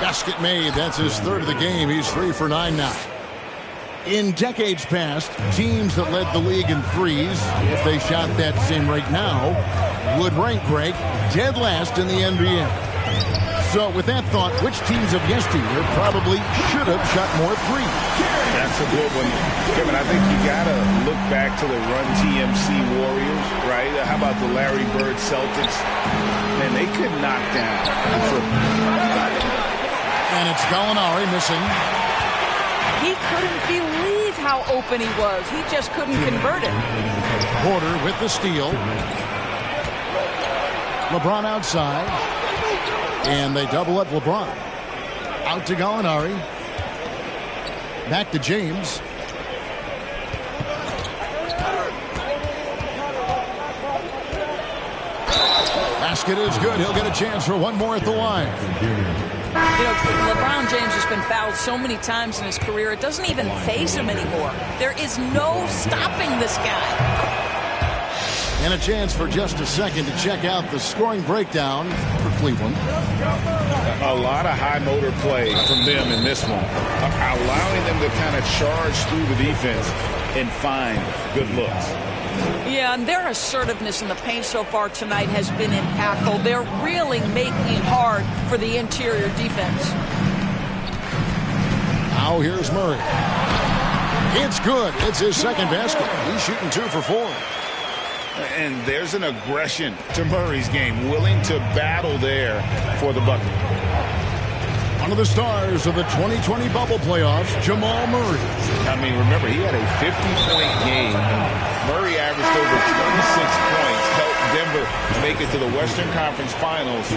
Basket made. That's his third of the game. He's 3 for 9 now. In decades past, teams that led the league in threes, if they shot that same rate now, would rank, Greg, dead last in the NBA. So with that thought, which teams of yesteryear probably should have shot more threes? That's a good one. Kevin, I think you got to look back to the Run TMC Warriors, right? How about the Larry Bird Celtics? Man, they could knock down. And it's Gallinari missing. He couldn't believe how open he was. He just couldn't convert it. Porter with the steal. LeBron outside. And they double up LeBron. Out to Gallinari. Back to James. Basket is good. He'll get a chance for one more at the line. You know, LeBron James has been fouled so many times in his career, it doesn't even faze him anymore. There is no stopping this guy. And a chance for just a second to check out the scoring breakdown for Cleveland. A lot of high motor play from them in this one, allowing them to kind of charge through the defense and find good looks. Yeah, and their assertiveness in the paint so far tonight has been impactful. They're really making it hard for the interior defense. Now here's Murray. It's good. It's his second basket. He's shooting 2 for 4. And there's an aggression to Murray's game, willing to battle there for the bucket. One of the stars of the 2020 bubble playoffs, Jamal Murray. I mean, remember, he had a 50-point game. Murray averaged over 26 points, helped Denver make it to the Western Conference Finals.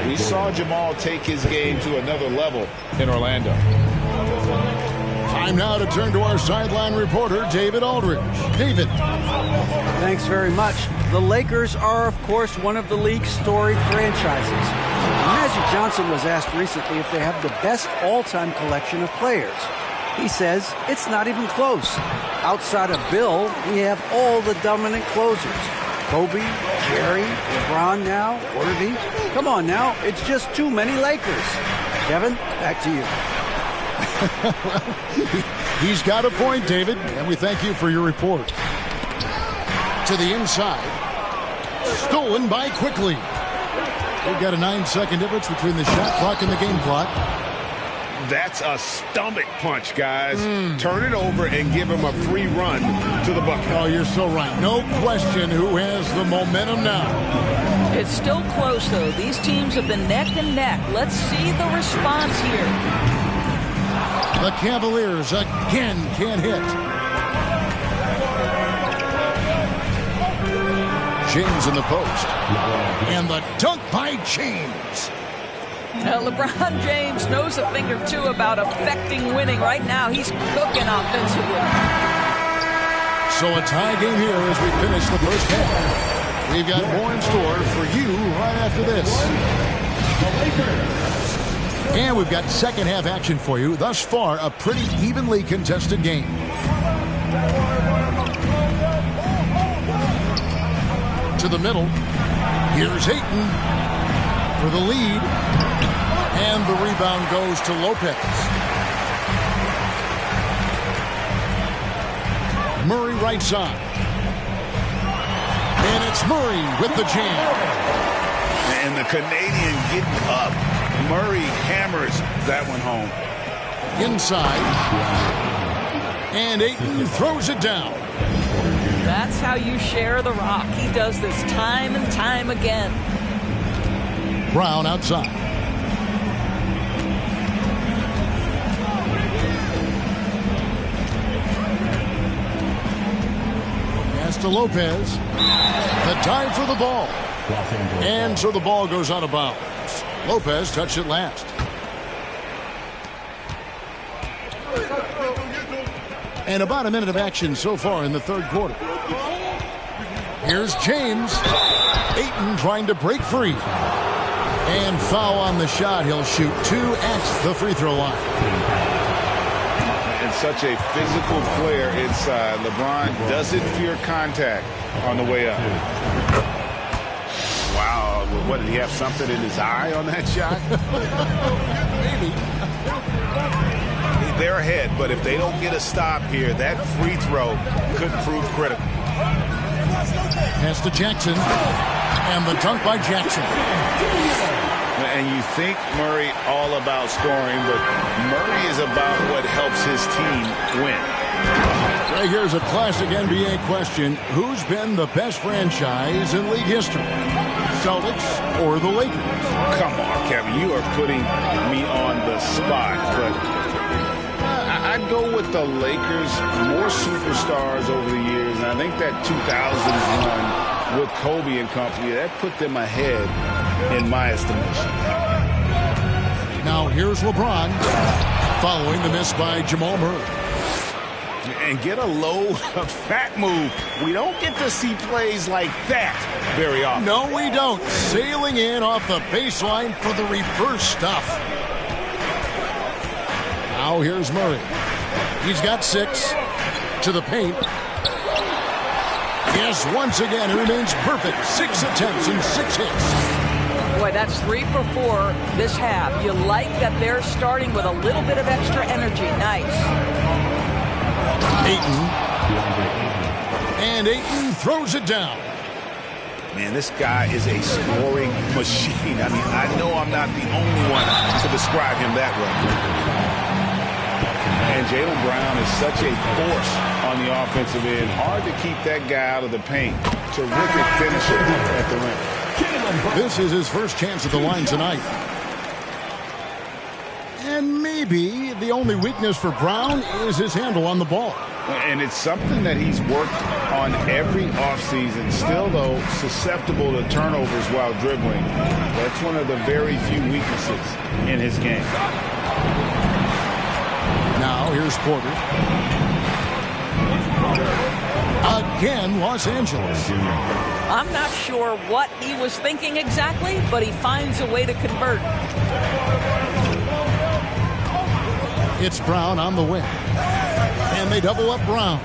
We saw Jamal take his game to another level in Orlando. Time now to turn to our sideline reporter, David Aldridge. David. Thanks very much. The Lakers are, of course, one of the league's storied franchises. Magic Johnson was asked recently if they have the best all-time collection of players. He says it's not even close. Outside of Bill, we have all the dominant closers. Kobe, Jerry, LeBron now, Worthy. Come on now, it's just too many Lakers. Kevin, back to you. He's got a point, David, and we thank you for your report. To the inside. Stolen by Quickly. We've got a 9-second difference between the shot clock and the game clock. That's a stomach punch, guys. Turn it over and give him a free run to the bucket. Oh, you're so right. No question who has the momentum now. It's still close, though. These teams have been neck and neck. Let's see the response here. The Cavaliers again can't hit. James in the post. And the dunk by James. Now, LeBron James knows a thing or two about affecting winning. Right now, he's cooking offensively. So a tie game here as we finish the first half. We've got more in store for you right after this. And we've got second half action for you. Thus far, a pretty evenly contested game. To the middle. Here's Ayton for the lead. And the rebound goes to Lopez. Murray right side. And it's Murray with the jam. And the Canadian getting up. Murray hammers that one home. Inside. And Ayton throws it down. That's how you share the rock. He does this time and time again. Brown outside. Pass to Lopez. The dive for the ball. And so the ball goes out of bounds. Lopez touched it last. And about a minute of action so far in the third quarter. Here's James. Ayton trying to break free. And foul on the shot. He'll shoot 2 at the free throw line. And such a physical player inside. LeBron doesn't fear contact on the way up. Wow, what, did he have something in his eye on that shot? Maybe. They're ahead, but if they don't get a stop here, that free throw could prove critical. Pass to Jackson. And the dunk by Jackson. And you think Murray all about scoring, but Murray is about what helps his team win. Right, here's a classic NBA question. Who's been the best franchise in league history? Celtics or the Lakers? Come on, Kevin. You are putting me on the spot, but I'd go with the Lakers. More superstars over the years, and I think that 2000 run with Kobe and company, that put them ahead in my estimation. Now here's LeBron following the miss by Jamal Murray. And get a low, fat move. We don't get to see plays like that very often. No, we don't. Sailing in off the baseline for the reverse stuff. Now here's Murray. He's got 6 to the paint. Yes, once again, he remains perfect. 6 attempts and 6 hits. Boy, that's 3 for 4 this half. You like that they're starting with a little bit of extra energy. Nice. Ayton. And Ayton throws it down. Man, this guy is a scoring machine. I mean, I know I'm not the only one to describe him that way. And Jaylen Brown is such a force on the offensive end. Hard to keep that guy out of the paint. Terrific finisher at the rim. This is his first chance at the line tonight. And maybe the only weakness for Brown is his handle on the ball. And it's something that he's worked on every offseason. Still, though, susceptible to turnovers while dribbling. That's one of the very few weaknesses in his game. Now, here's Porter. Again, Los Angeles. I'm not sure what he was thinking exactly, but he finds a way to convert. It's Brown on the wing. And they double up Brown.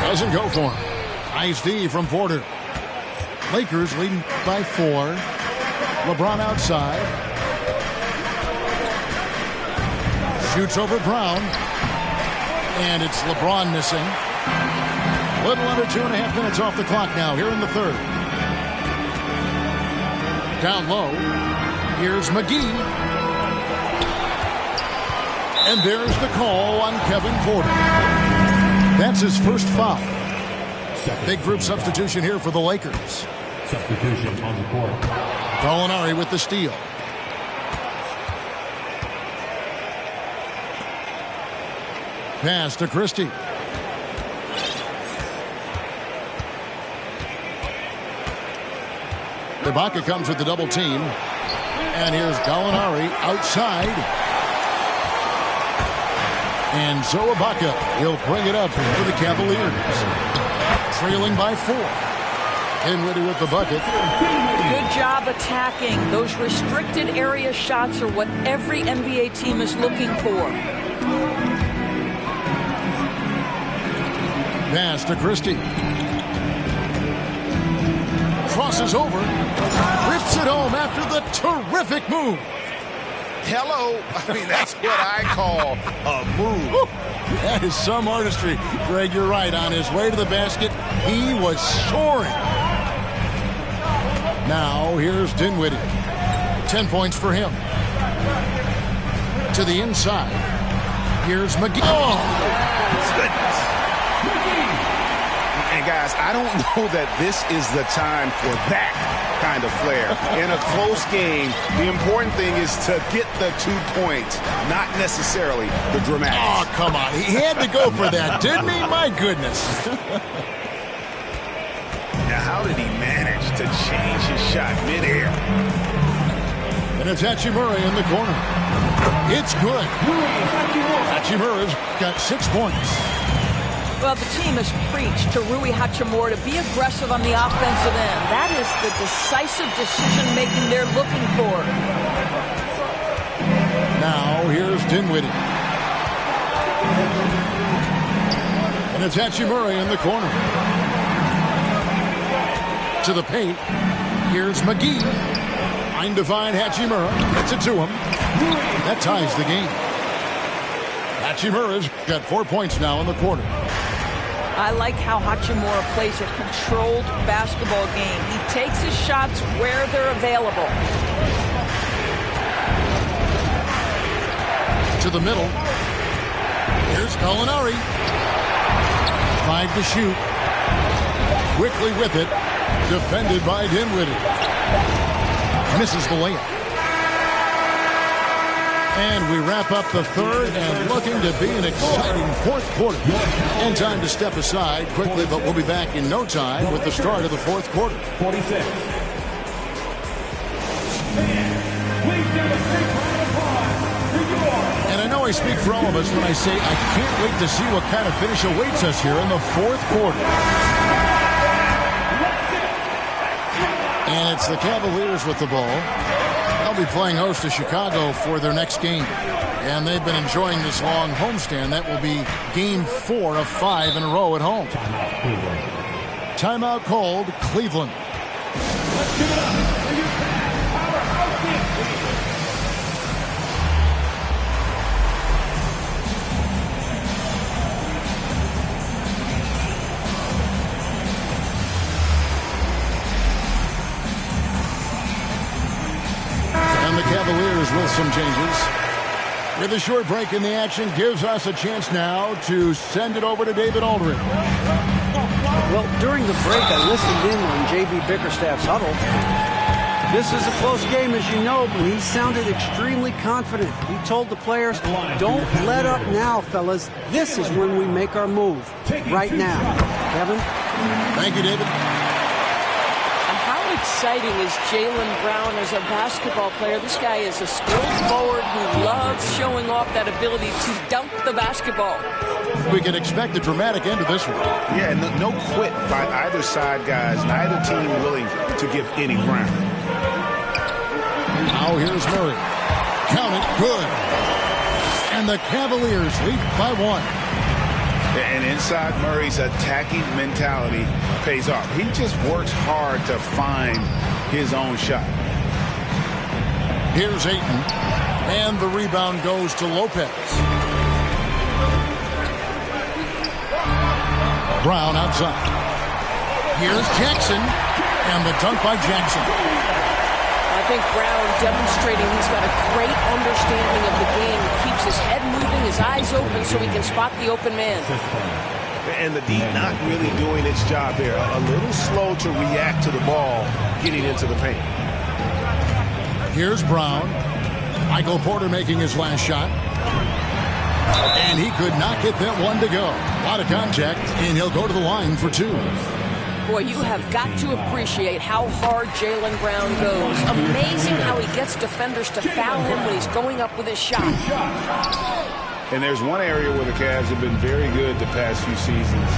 Doesn't go for him. Nice D from Porter. Lakers leading by 4. LeBron outside. Shoots over Brown. And it's LeBron missing. Little under 2.5 minutes off the clock now here in the third. Down low. Here's McGee. And there's the call on Kevin Porter. That's his first foul. Big group substitution here for the Lakers. Substitution on the court. Gallinari with the steal. Pass to Christie. Ibaka comes with the double team. And here's Gallinari outside. And so Ibaka, he'll bring it up for the Cavaliers. Trailing by 4. Dinwiddie with the bucket. Good job attacking. Those restricted area shots are what every NBA team is looking for. Pass to Christie. Crosses over. Rips it home after the terrific move. Hello. I mean, that's what I call a move. Woo. That is some artistry. Greg, you're right. On his way to the basket, he was soaring. Now, here's Dinwiddie. 10 points for him. To the inside. Here's McGee. Oh, goodness. And guys, I don't know that this is the time for that kind of flair. In a close game, the important thing is to get the 2 points, not necessarily the dramatics. Oh, come on. He had to go for that, didn't he? My goodness. Now, how did he manage to change his shot midair? And it's Hachimura in the corner. It's good. Hachimura's got 6 points. Well, the team has preached to Rui Hachimura to be aggressive on the offensive end. That is the decisive decision-making they're looking for. Now, here's Dinwiddie. And it's Hachimura in the corner. To the paint. Here's McGee. Trying to find Hachimura. Gets it to him. That ties the game. Hachimura's got 4 points now in the quarter. I like how Hachimura plays a controlled basketball game. He takes his shots where they're available. To the middle. Here's Gallinari. 5 to shoot. Quickly with it. Defended by Dinwiddie. Misses the layup. And we wrap up the third and looking to be an exciting fourth quarter. And time to step aside quickly, but we'll be back in no time with the start of the fourth quarter. 46. And I know I speak for all of us when I say I can't wait to see what kind of finish awaits us here in the fourth quarter. And it's the Cavaliers with the ball. They'll be playing host to Chicago for their next game. And they've been enjoying this long homestand. That will be game 4 of 5 in a row at home. Timeout called, Cleveland. Let's give it up for your powerhouse team. And the Cavaliers with some changes. With a short break in the action, gives us a chance now to send it over to David Aldridge. Well, during the break, I listened in on J.B. Bickerstaff's huddle. This is a close game, as you know, but he sounded extremely confident. He told the players, don't let up now, fellas. This is when we make our move. Right now. Kevin? Thank you, David. How exciting is Jaylen Brown as a basketball player? This guy is a skilled forward who loves showing off that ability to dunk the basketball. We can expect a dramatic end to this one. Yeah, no quit by either side, guys. Neither team willing to give any ground. Now here's Murray. Count it, good. And the Cavaliers lead by 1. And inside Murray's attacking mentality pays off. He just works hard to find his own shot. Here's Ayton. And the rebound goes to Lopez. Brown outside. Here's Jackson. And the dunk by Jackson. I think Brown demonstrating he's got a great understanding of the game. He keeps his head moving, his eyes open so he can spot the open man. And the D not really doing its job there. A little slow to react to the ball getting into the paint. Here's Brown. Michael Porter making his last shot. And he could not get that one to go. A lot of contact, and he'll go to the line for 2. Boy, you have got to appreciate how hard Jaylen Brown goes. Amazing how he gets defenders to foul him when he's going up with his shot. And there's one area where the Cavs have been very good the past few seasons.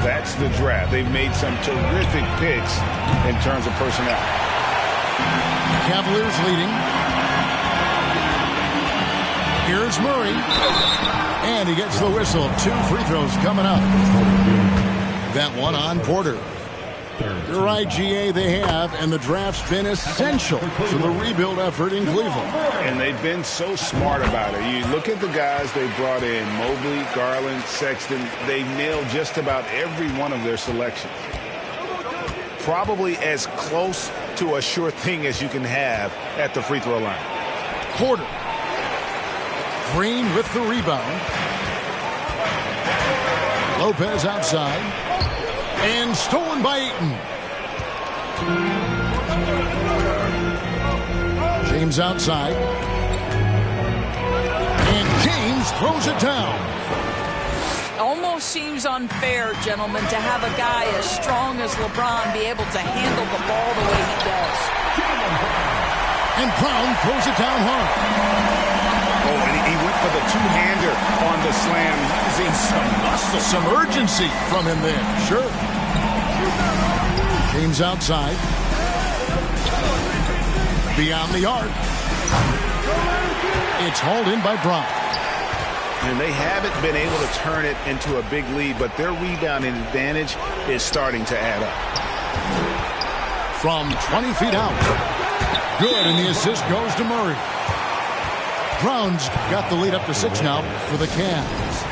That's the draft. They've made some terrific picks in terms of personnel. Cavaliers leading. Here's Murray. And he gets the whistle. 2 free throws coming up. That one on Porter. You're right, GA, they have, and the draft's been essential to the rebuild effort in Cleveland. And they've been so smart about it. You look at the guys they brought in, Mobley, Garland, Sexton, they nailed just about every one of their selections. Probably as close to a sure thing as you can have at the free throw line. Porter. Green with the rebound. Lopez outside. And stolen by Ayton. James outside. And James throws it down. Almost seems unfair, gentlemen, to have a guy as strong as LeBron be able to handle the ball the way he does. And Brown throws it down hard. Oh, and he went for the two-hander on the slam, using some muscle. Some urgency from him there, sure. James outside. Beyond the arc. It's hauled in by Brown. And they haven't been able to turn it into a big lead, but their rebounding advantage is starting to add up. From 20 feet out. Good, and the assist goes to Murray. Brown's got the lead up to 6 now for the Cavs.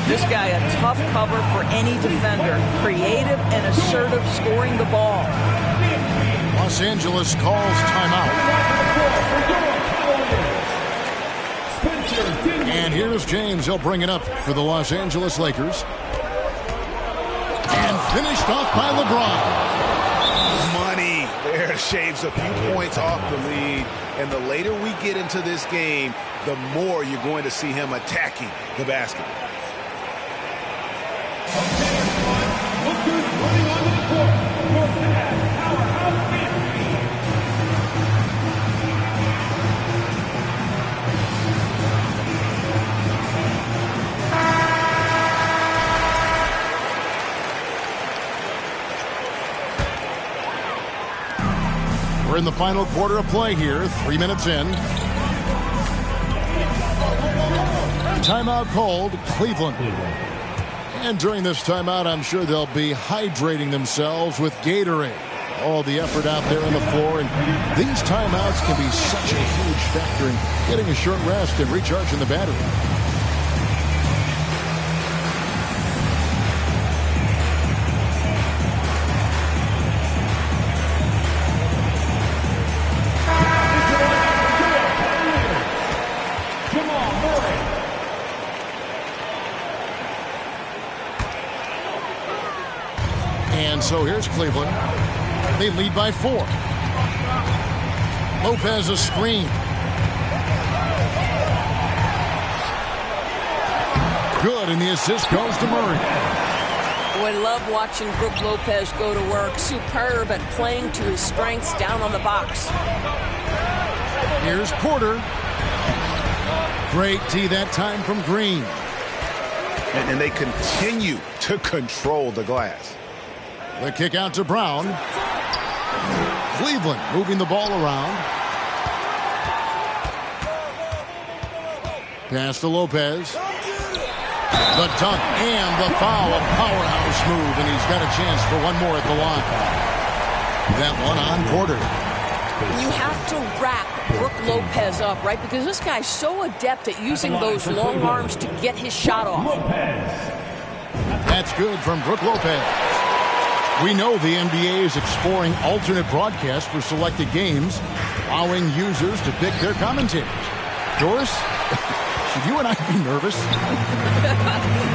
This guy a tough cover for any defender. Creative and assertive scoring the ball. Los Angeles calls timeout. And here's James. He'll bring it up for the Los Angeles Lakers. And finished off by LeBron. Money. There shaves a few points off the lead. And the later we get into this game, the more you're going to see him attacking the basket. in the final quarter of play here, 3 minutes in. Timeout called, Cleveland. And during this timeout, I'm sure they'll be hydrating themselves with Gatorade. All the effort out there on the floor, and these timeouts can be such a huge factor in getting a short rest and recharging the battery. And so here's Cleveland. They lead by 4. Lopez a screen. Good, and the assist goes to Murray. I love watching Brook Lopez go to work. Superb at playing to his strengths down on the box. Here's Porter. Great D that time from Green. And they continue to control the glass. The kick out to Brown. Cleveland moving the ball around. Pass to Lopez. The dunk and the foul. A powerhouse move, and he's got a chance for one more at the line. That one on Porter. You have to wrap Brook Lopez up, right? Because this guy's so adept at using those long arms to get his shot off. That's good from Brook Lopez. We know the NBA is exploring alternate broadcasts for selected games, allowing users to pick their commentators. Doris, should you and I be nervous?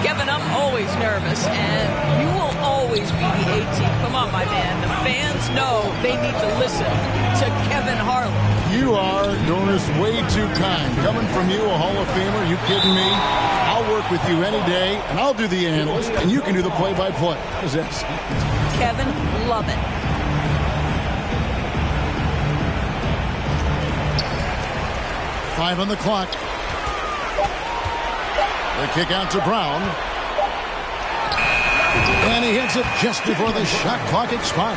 Kevin, I'm always nervous, and you will always be the A-team. Come on, my man. The fans know they need to listen to Kevin Harlan. You are, Doris, way too kind. Coming from you, a Hall of Famer, you kidding me? I'll work with you any day, and I'll do the analyst, and you can do the play-by-play. How's that? Kevin, love it. Five on the clock. The kick out to Brown. And he hits it just before the shot clock expires.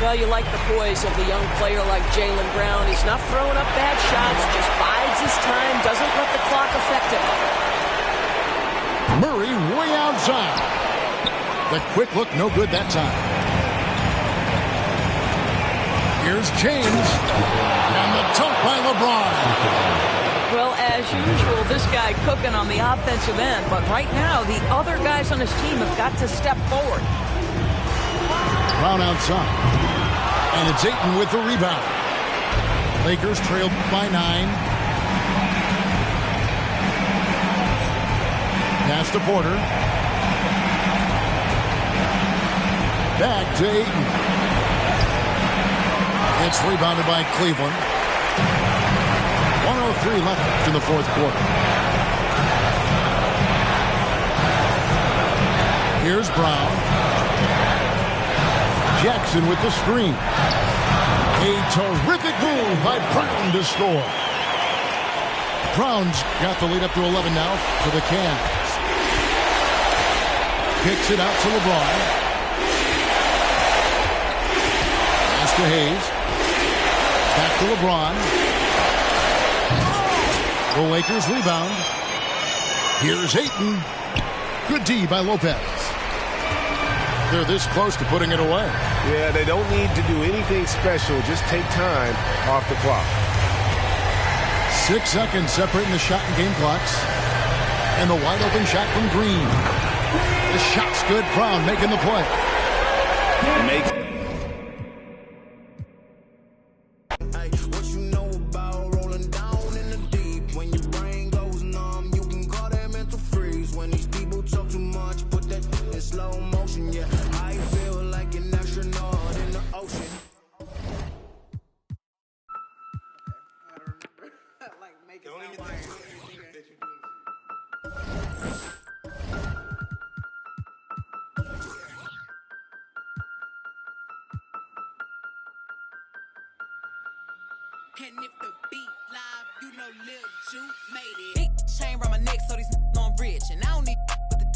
Well, you like the poise of the young player like Jaylen Brown. He's not throwing up bad shots, just bides his time, doesn't let the clock affect him. Murray way outside. The quick look, no good that time. Here's James. And the dunk by LeBron. Well, as usual, this guy cooking on the offensive end. But right now, the other guys on his team have got to step forward. Brown outside. And it's Ayton with the rebound. Lakers trailed by 9. Pass to Porter. Back to Ayton. It's rebounded by Cleveland. 1:03 left in the fourth quarter. Here's Brown. Jackson with the screen. A terrific move by Brown to score. Brown's got the lead up to 11 now for the Cavs. Kicks it out to LeBron. Pass to Hayes. Back to LeBron. The Lakers rebound. Here's Ayton. Good D by Lopez. They're this close to putting it away. Yeah, they don't need to do anything special. Just take time off the clock. 6 seconds separating the shot and game clocks. And the wide open shot from Green. The shot's good. Brown making the play. And if the beat live, you know Lil Ju made it. Big chain around my neck, so these know I'm rich. And I don't need with the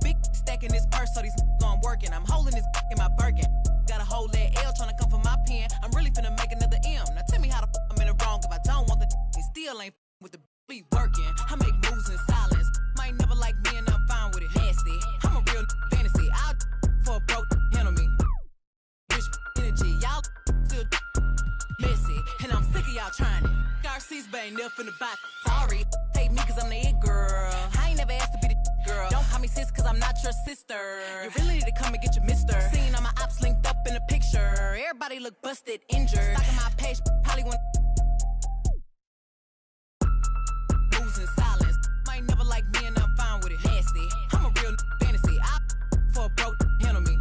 big stack in this purse, so these know I'm working. I'm holding this in my Birkin. Got a whole that L tryna come for my pen. I'm really finna make another M. Now tell me how the f I'm in the wrong if I don't want the he still ain't with the be working. I make moves in silence. Might never like me and I'm fine with it. Nasty. I'm a real fantasy. I'll for a broke handle me. Rich energy. Y'all still messy. And I'm sick of y'all trying it. Garcia's bang up in the box. Sorry. Take me cause I'm the it girl. I ain't never asked to be the girl. Don't call me sis cause I'm not your sister. You really need to come and get your mister. Seeing all my ops linked up in a picture. Everybody look busted, injured. Stuck on my page, probably want moves in silence. Might never like me and I'm fine with it. Nasty. I'm a real fantasy. I for a broke handle me.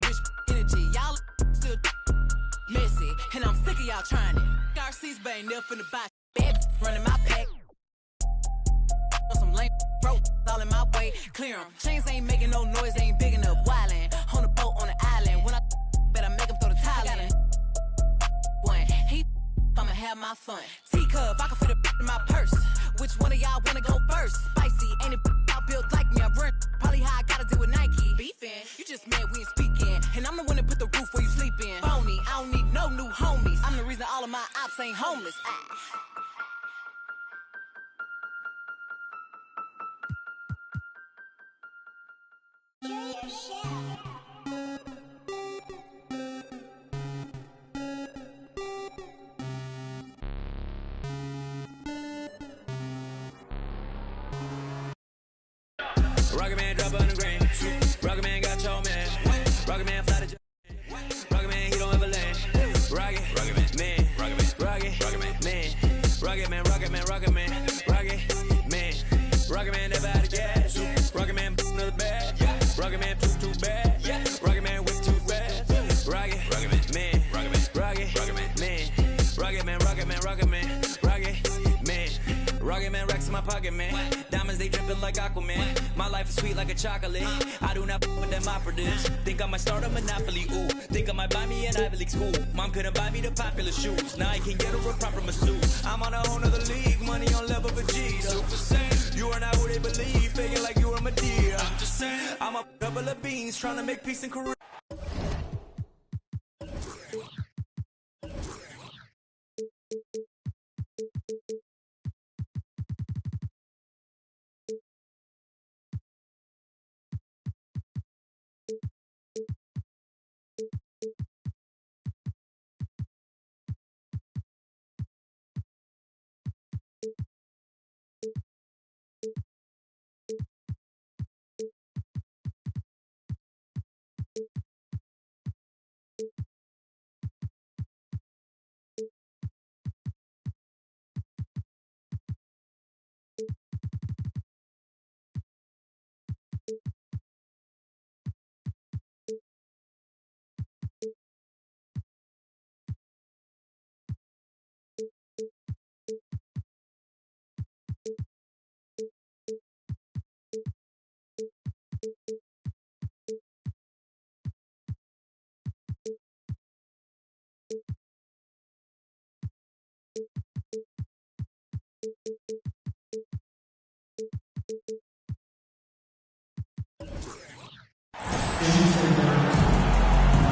Rich energy. Y'all still messy. And I'm sick of y'all trying it. Garcia's bang up in the box. Bad running my pack. Some lame broke all in my way. Clear 'em. Chains ain't making no noise, ain't big enough. Wildin' on a boat on the island. When I bet I make him throw the tile in. One, I'ma have my fun. Teacup, I can fit in my purse. Which one of y'all wanna go first? Spicy, ain't it out built like me? I run probably how I gotta deal with Nike. Beefin', you just mad we ain't speaking. And I'm the one that put the roof where you sleepin'. Phony, I don't need no new homies. I'm the reason all of my ops ain't homeless. Rocket Man drop on the green. Rocket Man got your man. Rocket Man fly to Rocket Man, he don't ever land. Rocket Man, Rocket Man, Rocket Man, Rocket Man, Rocket Man, Rocket Man, Rocket Man, Rocket Man never out of gas. Rocket Man another bag. Rocket Man too bad. Rocket Man whip too fast. Rocket Man, Rocket Man, Rocket Man, Rocket Man, Rocket Man, Rocket Man, Rocket Man, Rocket Man racks in my pocket, man. Diamonds they dripping like Aquaman. My life is sweet like a chocolate. I do not f with them operatives. Think I might start a monopoly, ooh. Think I might buy me an Ivy League school. Mom couldn't buy me the popular shoes. Now I can get her a proper masseuse. I'm on a whole nother league, money on level of G. Super Saiyan, you are not who they believe. Faking like you are Medea. I'm just saying, I'm a couple of beans trying to make peace in Korea.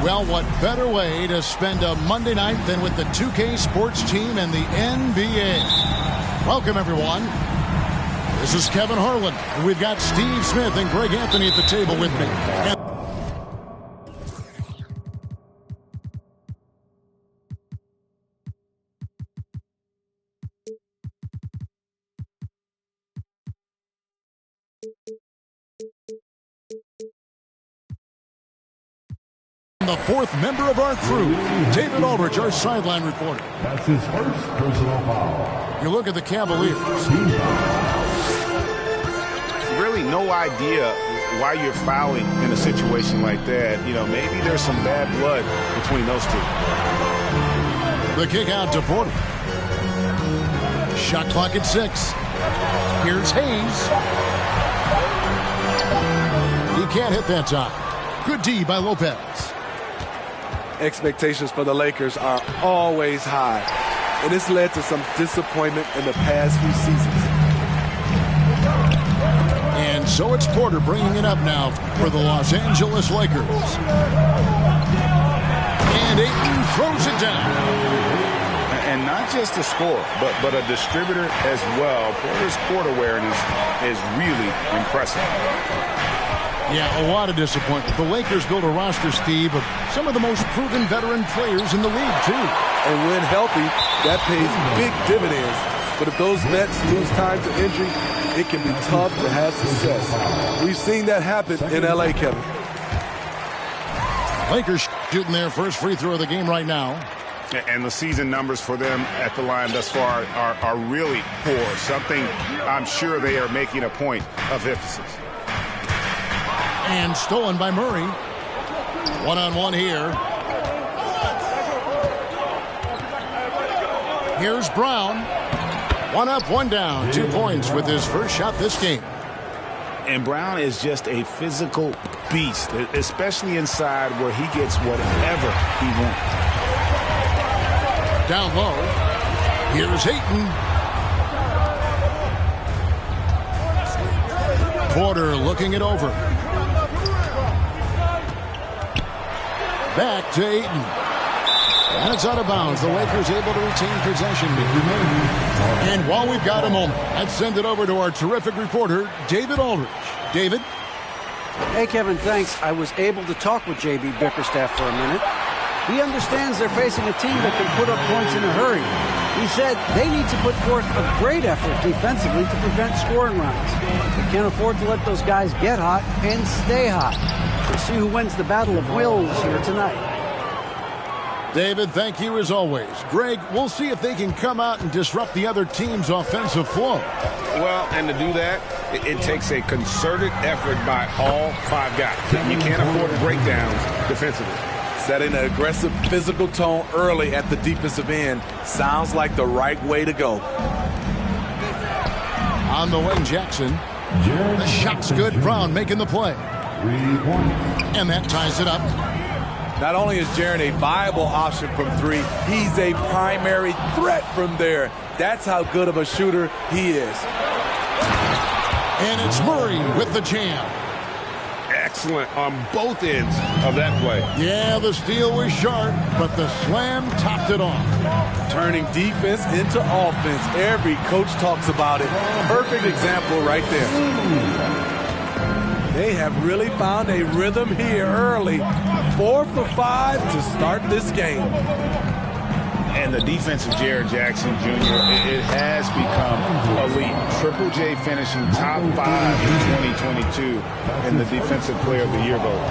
Well, what better way to spend a Monday night than with the 2K Sports team and the NBA? Welcome, everyone. This is Kevin Harlan, and we've got Steve Smith and Greg Anthony at the table with me. The fourth member of our crew, David Aldridge, our sideline reporter. That's his first personal foul. You look at the Cavaliers. Really no idea why you're fouling in a situation like that. You know, maybe there's some bad blood between those two. The kick out to Porter. Shot clock at 6. Here's Hayes. He can't hit that time. Good D by Lopez. Expectations for the Lakers are always high, and it's led to some disappointment in the past few seasons. And so it's Porter bringing it up now for the Los Angeles Lakers. And Ayton throws it down. And not just a scorer, but a distributor as well. Porter's court awareness is really impressive. Yeah, a lot of disappointment. The Lakers built a roster, Steve, of some of the most proven veteran players in the league, too. And when healthy, that pays big dividends. But if those vets lose time to injury, it can be tough to have success. We've seen that happen in L.A., Kevin. Lakers shooting their first free throw of the game right now. And the season numbers for them at the line thus far are really poor. Something I'm sure they are making a point of emphasis. And stolen by Murray. One-on-one here. Here's Brown. One up, one down. 2 points with his first shot this game. And Brown is just a physical beast, especially inside where he gets whatever he wants. Down low. Here's Ayton. Porter looking it over. Back to Ayton. And it's out of bounds. The Lakers able to retain possession. And while we've got a moment, let's send it over to our terrific reporter, David Aldridge. David? Hey, Kevin, thanks. I was able to talk with J.B. Bickerstaff for a minute. He understands they're facing a team that can put up points in a hurry. He said they need to put forth a great effort defensively to prevent scoring runs. They can't afford to let those guys get hot and stay hot. We'll see who wins the battle of wills here tonight. David, thank you as always. Greg, we'll see if they can come out and disrupt the other team's offensive flow. Well, and to do that, it takes a concerted effort by all 5 guys. You can't afford breakdowns defensively. Setting an aggressive physical tone early at the defensive end sounds like the right way to go. On the wing, Jackson. The shot's good. Brown making the play. And that ties it up. Not only is Jaren a viable option from 3, he's a primary threat from there. That's how good of a shooter he is. And it's Murray with the jam. Excellent on both ends of that play. Yeah, the steal was sharp, but the slam topped it off. Turning defense into offense. Every coach talks about it. Perfect example right there. They have really found a rhythm here early. 4 for 5 to start this game. And the defense of Jaren Jackson Jr., it has become elite. Triple J finishing top 5 in 2022 in the Defensive Player of the Year vote.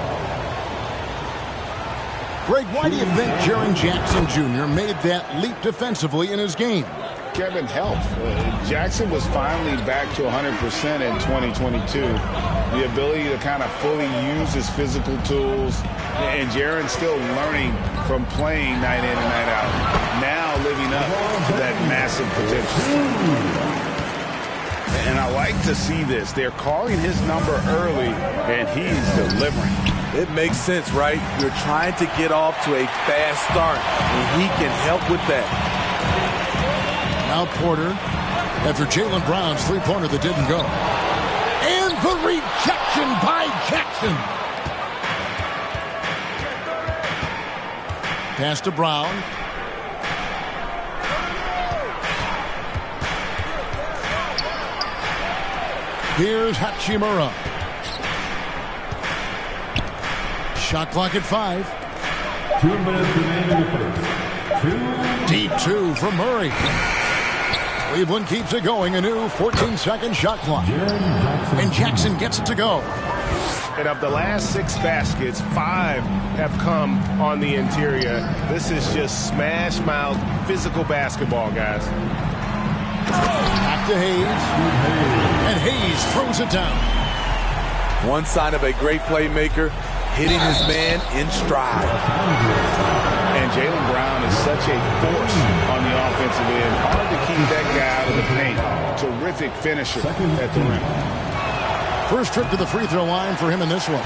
Greg, why do you think Jaren Jackson Jr. made that leap defensively in his game? Kevin, health. Jackson was finally back to 100% in 2022. The ability to kind of fully use his physical tools. And Jaren's still learning from playing night in and night out. Now living up to that massive potential. And I like to see this. They're calling his number early, and he's delivering. It makes sense, right? You're trying to get off to a fast start, and he can help with that. Now Porter, after Jaylen Brown's three-pointer that didn't go. And the rejection by Jackson. Pass to Brown. Here's Hachimura. Shot clock at 5. 2 minutes remaining in the first. Deep 2 from Murray. Cleveland keeps it going. A new 14-second shot clock. And Jackson gets it to go. And of the last 6 baskets, 5 have come on the interior. This is just smash-mouth physical basketball, guys. Back to Hayes. And Hayes throws it down. One sign of a great playmaker, hitting his man in stride. And Jaylen Brown is such a force on the offensive end. Hard to keep that guy out of the paint. Terrific finisher at the rim. First trip to the free throw line for him in this one.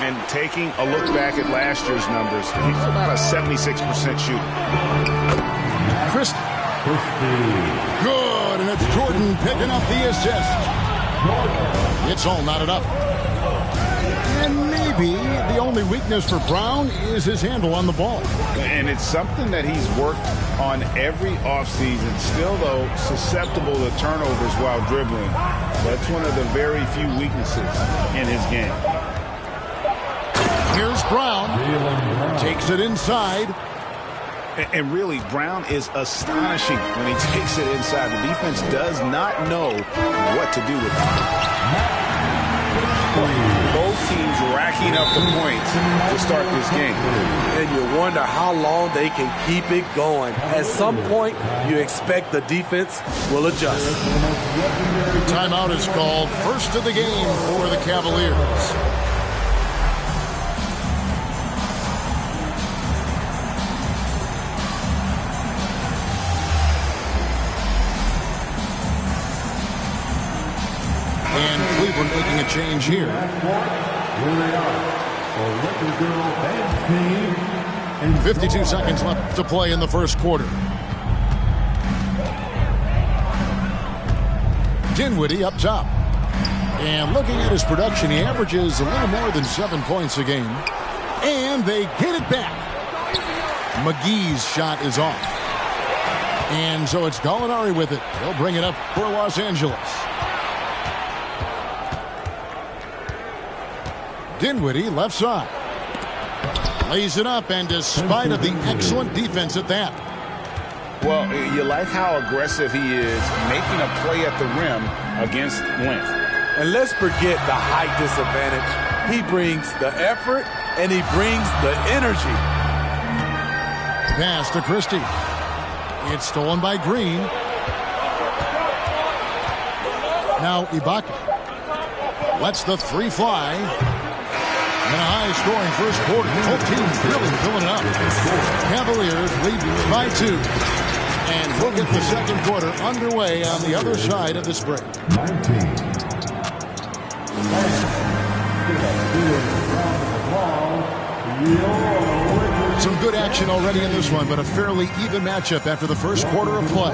And taking a look back at last year's numbers, he's about a 76% shooter. Christie. Good, and it's Jordan picking up the assist. It's all knotted up. And maybe maybe the only weakness for Brown is his handle on the ball. And it's something that he's worked on every offseason. Still, though, susceptible to turnovers while dribbling. That's one of the very few weaknesses in his game. Here's Brown. Takes it inside. And really, Brown is astonishing when he takes it inside. The defense does not know what to do with it. Both teams racking up the points to start this game. And you wonder how long they can keep it going. At some point, you expect the defense will adjust. Timeout is called. First of the game for the Cavaliers. And Cleveland making a change here. Here they are. 52 seconds left to play in the first quarter. Dinwiddie up top. And looking at his production, he averages a little more than 7 points a game. And they get it back. McGee's shot is off. And so it's Gallinari with it. He'll bring it up for Los Angeles. Dinwiddie left side. Lays it up, and despite of the excellent defense at that. Well, you like how aggressive he is making a play at the rim against length. And let's forget the height disadvantage. He brings the effort, and he brings the energy. Pass to Christie. It's stolen by Green. Now Ibaka lets the three fly. And a high-scoring first quarter. Both teams really filling it up. Cavaliers lead by 2. And we'll get the second quarter underway on the other side of this break. Some good action already in this one, but a fairly even matchup after the first quarter of play.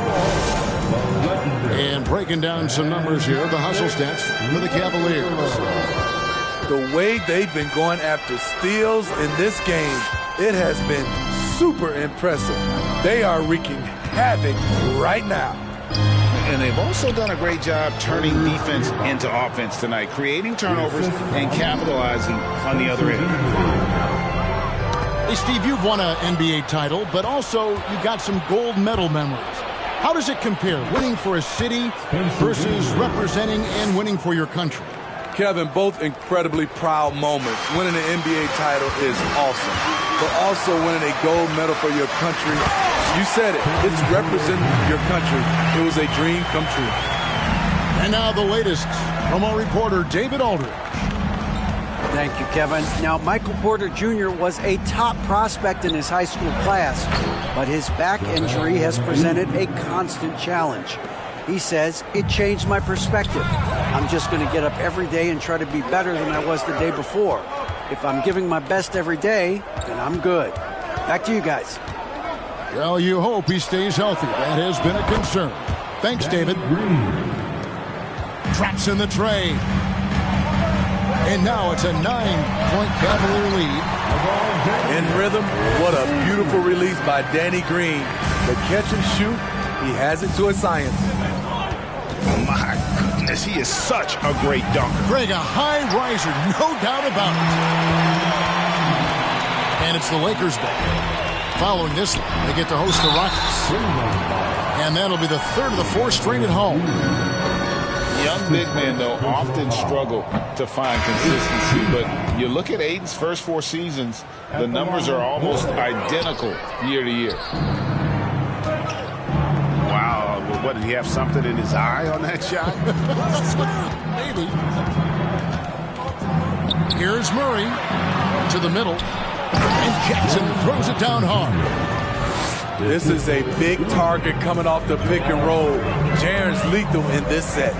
And breaking down some numbers here, the hustle stats for the Cavaliers. The way they've been going after steals in this game, it has been super impressive. They are wreaking havoc right now. And they've also done a great job turning defense into offense tonight, creating turnovers and capitalizing on the other end. Hey, Steve, you've won an NBA title, but also you've got some gold medal memories. How does it compare, winning for a city versus representing and winning for your country? Kevin, both incredibly proud moments. Winning an NBA title is awesome. But also winning a gold medal for your country, you said it, it's representing your country. It was a dream come true. And now the latest from our reporter, David Aldridge. Thank you, Kevin. Now, Michael Porter Jr. was a top prospect in his high school class, but his back injury has presented a constant challenge. He says, it changed my perspective. I'm just going to get up every day and try to be better than I was the day before. If I'm giving my best every day, then I'm good. Back to you guys. Well, you hope he stays healthy. That has been a concern. Thanks, David. Traps in the tray. And now it's a 9-point Cavalier lead. In rhythm, what a beautiful release by Danny Green. The catch and shoot, he has it to a science. My goodness, he is such a great dunker. Greg, a high riser, no doubt about it. And it's the Lakers ball. Following this one, they get to host the Rockets. And that'll be the third of the fourth string at home. Young big men, though, often struggle to find consistency. But you look at Aiden's first 4 seasons, the numbers are almost identical year to year. What, did he have something in his eye on that shot? Maybe. Here's Murray to the middle. And Jackson throws it down hard. This is a big target coming off the pick and roll. Jaren's lethal in this set.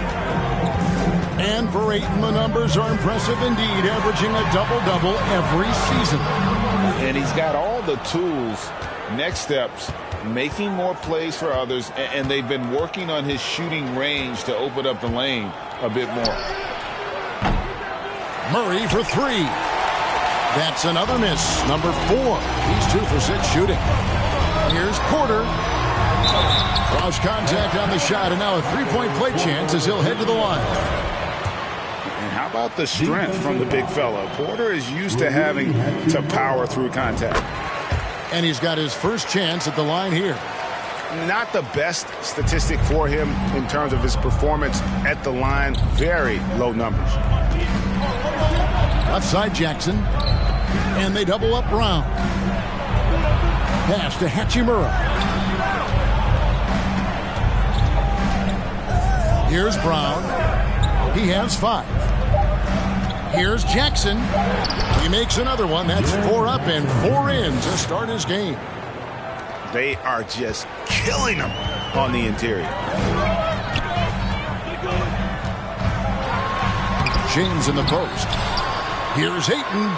And for Ayton, the numbers are impressive indeed, averaging a double-double every season. And he's got all the tools, next steps, making more plays for others, and they've been working on his shooting range to open up the lane a bit more. Murray for 3. That's another miss. Number 4. He's 2 for 6 shooting. Here's Porter. Draws contact on the shot, and now a three-point play chance as he'll head to the line. And how about the strength from the big fella? Porter is used to having to power through contact. And he's got his first chance at the line here. Not the best statistic for him in terms of his performance at the line. Very low numbers. Left side Jackson. And they double up Brown. Pass to Hachimura. Here's Brown. He has 5. Here's Jackson. He makes another one. That's 4 up and 4 in to start his game. They are just killing him on the interior. James in the post. Here's Ayton.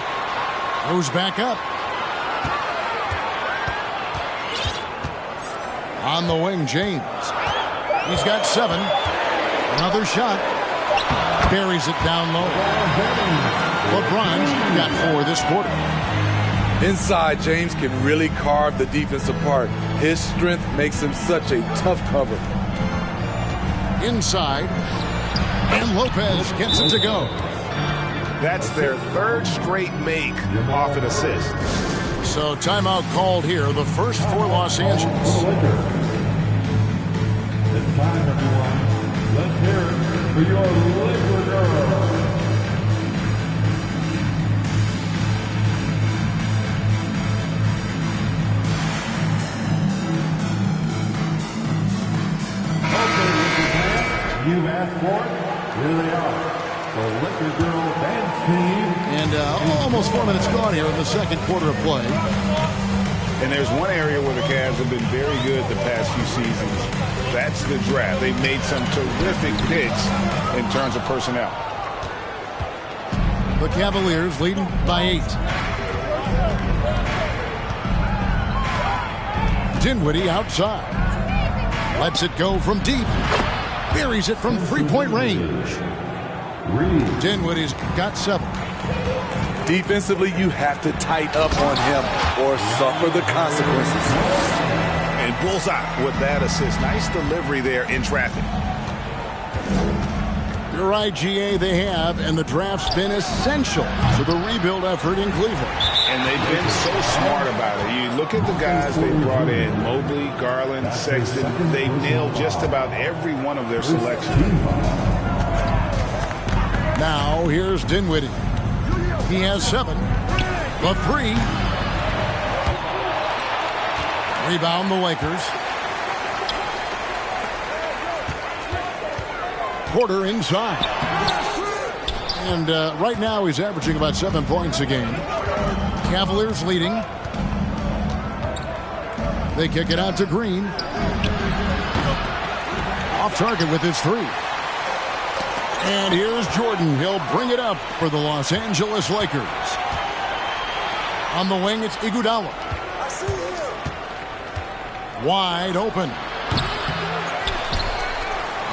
Goes back up. On the wing, James. He's got 7. Another shot. Buries it down low. LeBron's got 4 this quarter. Inside, James can really carve the defense apart. His strength makes him such a tough cover. Inside. And Lopez gets it to go. That's their 3rd straight make off an assist. So timeout called here, the first for Los Angeles. It's time, everyone. Let's hear it for your Laker girls. You've asked for it. Here they are. The Laker Girl Dance Team. And almost 4 minutes gone here in the second quarter of play. And there's one area where the Cavs have been very good the past few seasons. That's the draft. They've made some terrific picks in terms of personnel. The Cavaliers leading by 8. Dinwiddie outside. Lets it go from deep. Buries it from three-point range. Dinwiddie's got 7. Defensively, you have to tighten up on him or suffer the consequences. And bullseye with that assist. Nice delivery there in traffic. You're right, GA, they have, and the draft's been essential to the rebuild effort in Cleveland. And they've been so smart about it. You look at the guys they brought in, Mobley, Garland, Sexton. They've nailed just about every one of their selections. Now, here's Dinwiddie. He has 7. The 3. Rebound the Lakers. Porter inside. And right now he's averaging about 7 points a game. Cavaliers leading. They kick it out to Green. Off target with his 3. And here's Jordan. He'll bring it up for the Los Angeles Lakers. On the wing, it's Iguodala. Wide open.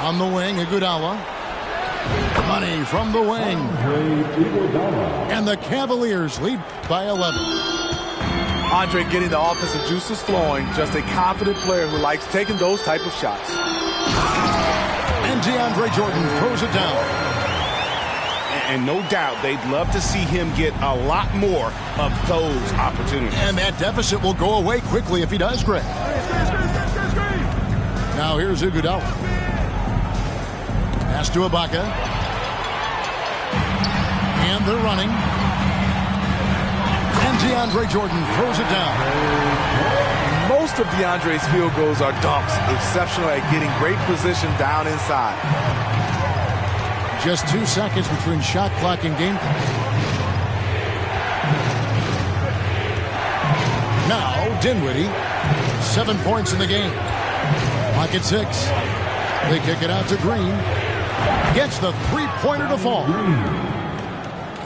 On the wing, Iguodala. Money from the wing. And the Cavaliers lead by 11. Andre getting the offensive juices flowing. Just a confident player who likes taking those type of shots. And DeAndre Jordan throws it down. And no doubt they'd love to see him get a lot more of those opportunities. And that deficit will go away quickly if he does, Greg. Now here's Iguodala. Pass to Ibaka. And they're running. And DeAndre Jordan throws it down. Most of DeAndre's field goals are dunks. Exceptional at getting great position down inside. Just 2 seconds between shot clock and game clock. Now Dinwiddie. 7 points in the game. Clock at 6. They kick it out to Green. Gets the three-pointer to fall.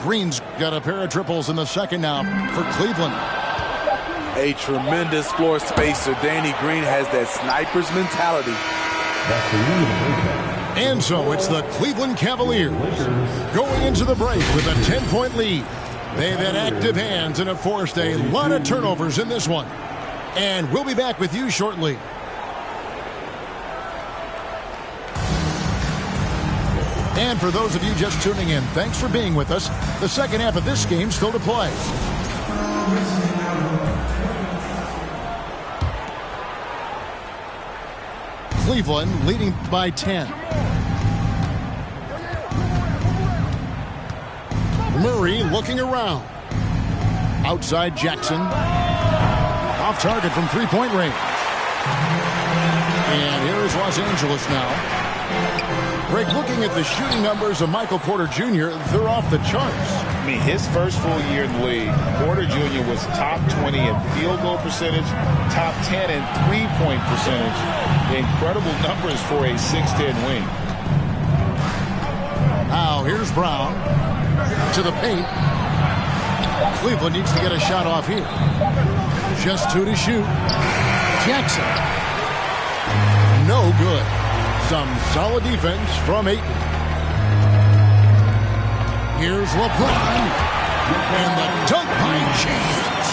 Green's got a pair of triples in the second now for Cleveland. A tremendous floor spacer. Danny Green has that sniper's mentality. And so it's the Cleveland Cavaliers going into the break with a 10-point lead. They've had active hands and have forced a lot of turnovers in this one. And we'll be back with you shortly. And for those of you just tuning in, thanks for being with us. The second half of this game still to play. Cleveland leading by 10. Murray looking around. Outside Jackson. Off target from three-point range. And here is Los Angeles now. Greg, looking at the shooting numbers of Michael Porter Jr., they're off the charts. I mean, his first full year in the league, Porter Jr. was top 20 in field goal percentage, top 10 in three-point percentage. Incredible numbers for a 6'10 wing. Now, here's Brown to the paint. Cleveland needs to get a shot off here. Just 2 to shoot. Jackson. No good. Some solid defense from Ayton. Here's LeBron. And the dunk by James.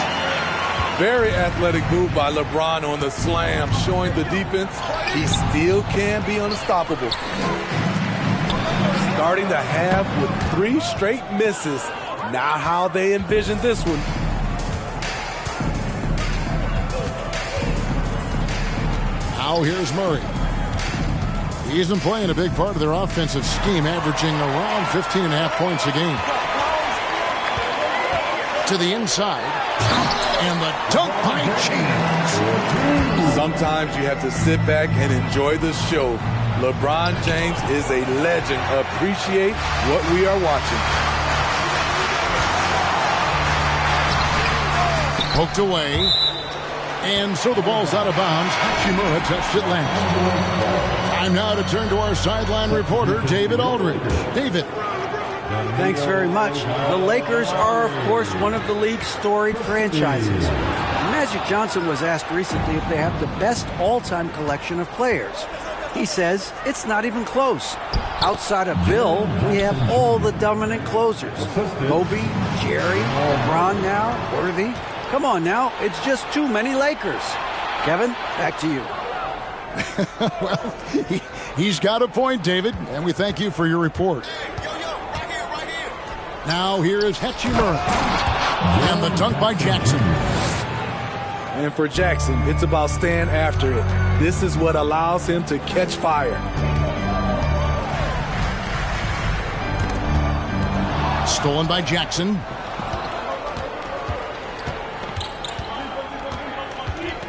Very athletic move by LeBron on the slam, showing the defense he still can be unstoppable. Starting the half with 3 straight misses. Not how they envisioned this one. Now here's Murray. He's been playing a big part of their offensive scheme, averaging around 15.5 points a game. To the inside. And the dunk by James. Sometimes you have to sit back and enjoy the show. LeBron James is a legend. Appreciate what we are watching. Poked away. And so the ball's out of bounds. Hachimura touched it last. Time now to turn to our sideline reporter, David Aldridge. David. Thanks very much. The Lakers are, of course, one of the league's storied franchises. Magic Johnson was asked recently if they have the best all-time collection of players. He says it's not even close. Outside of Bill, we have all the dominant closers. Kobe, Jerry, LeBron now, Worthy. Come on now, it's just too many Lakers. Kevin, back to you. Well, he's got a point, David, and we thank you for your report. Now here is Hachimura. And the dunk by Jackson. And for Jackson, it's about staying after it. This is what allows him to catch fire. Stolen by Jackson.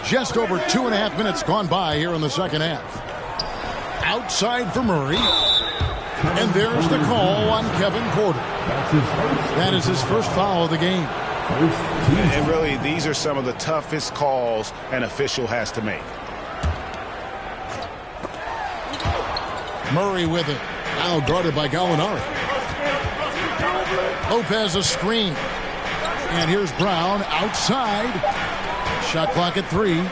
Just over 2.5 minutes gone by here in the second half. Outside for Murray. And there's the call on Kevin Porter. That is his first foul of the game. And really, these are some of the toughest calls an official has to make. Murray with it. Now guarded by Gallinari. Lopez a screen. And here's Brown outside. Shot clock at 3.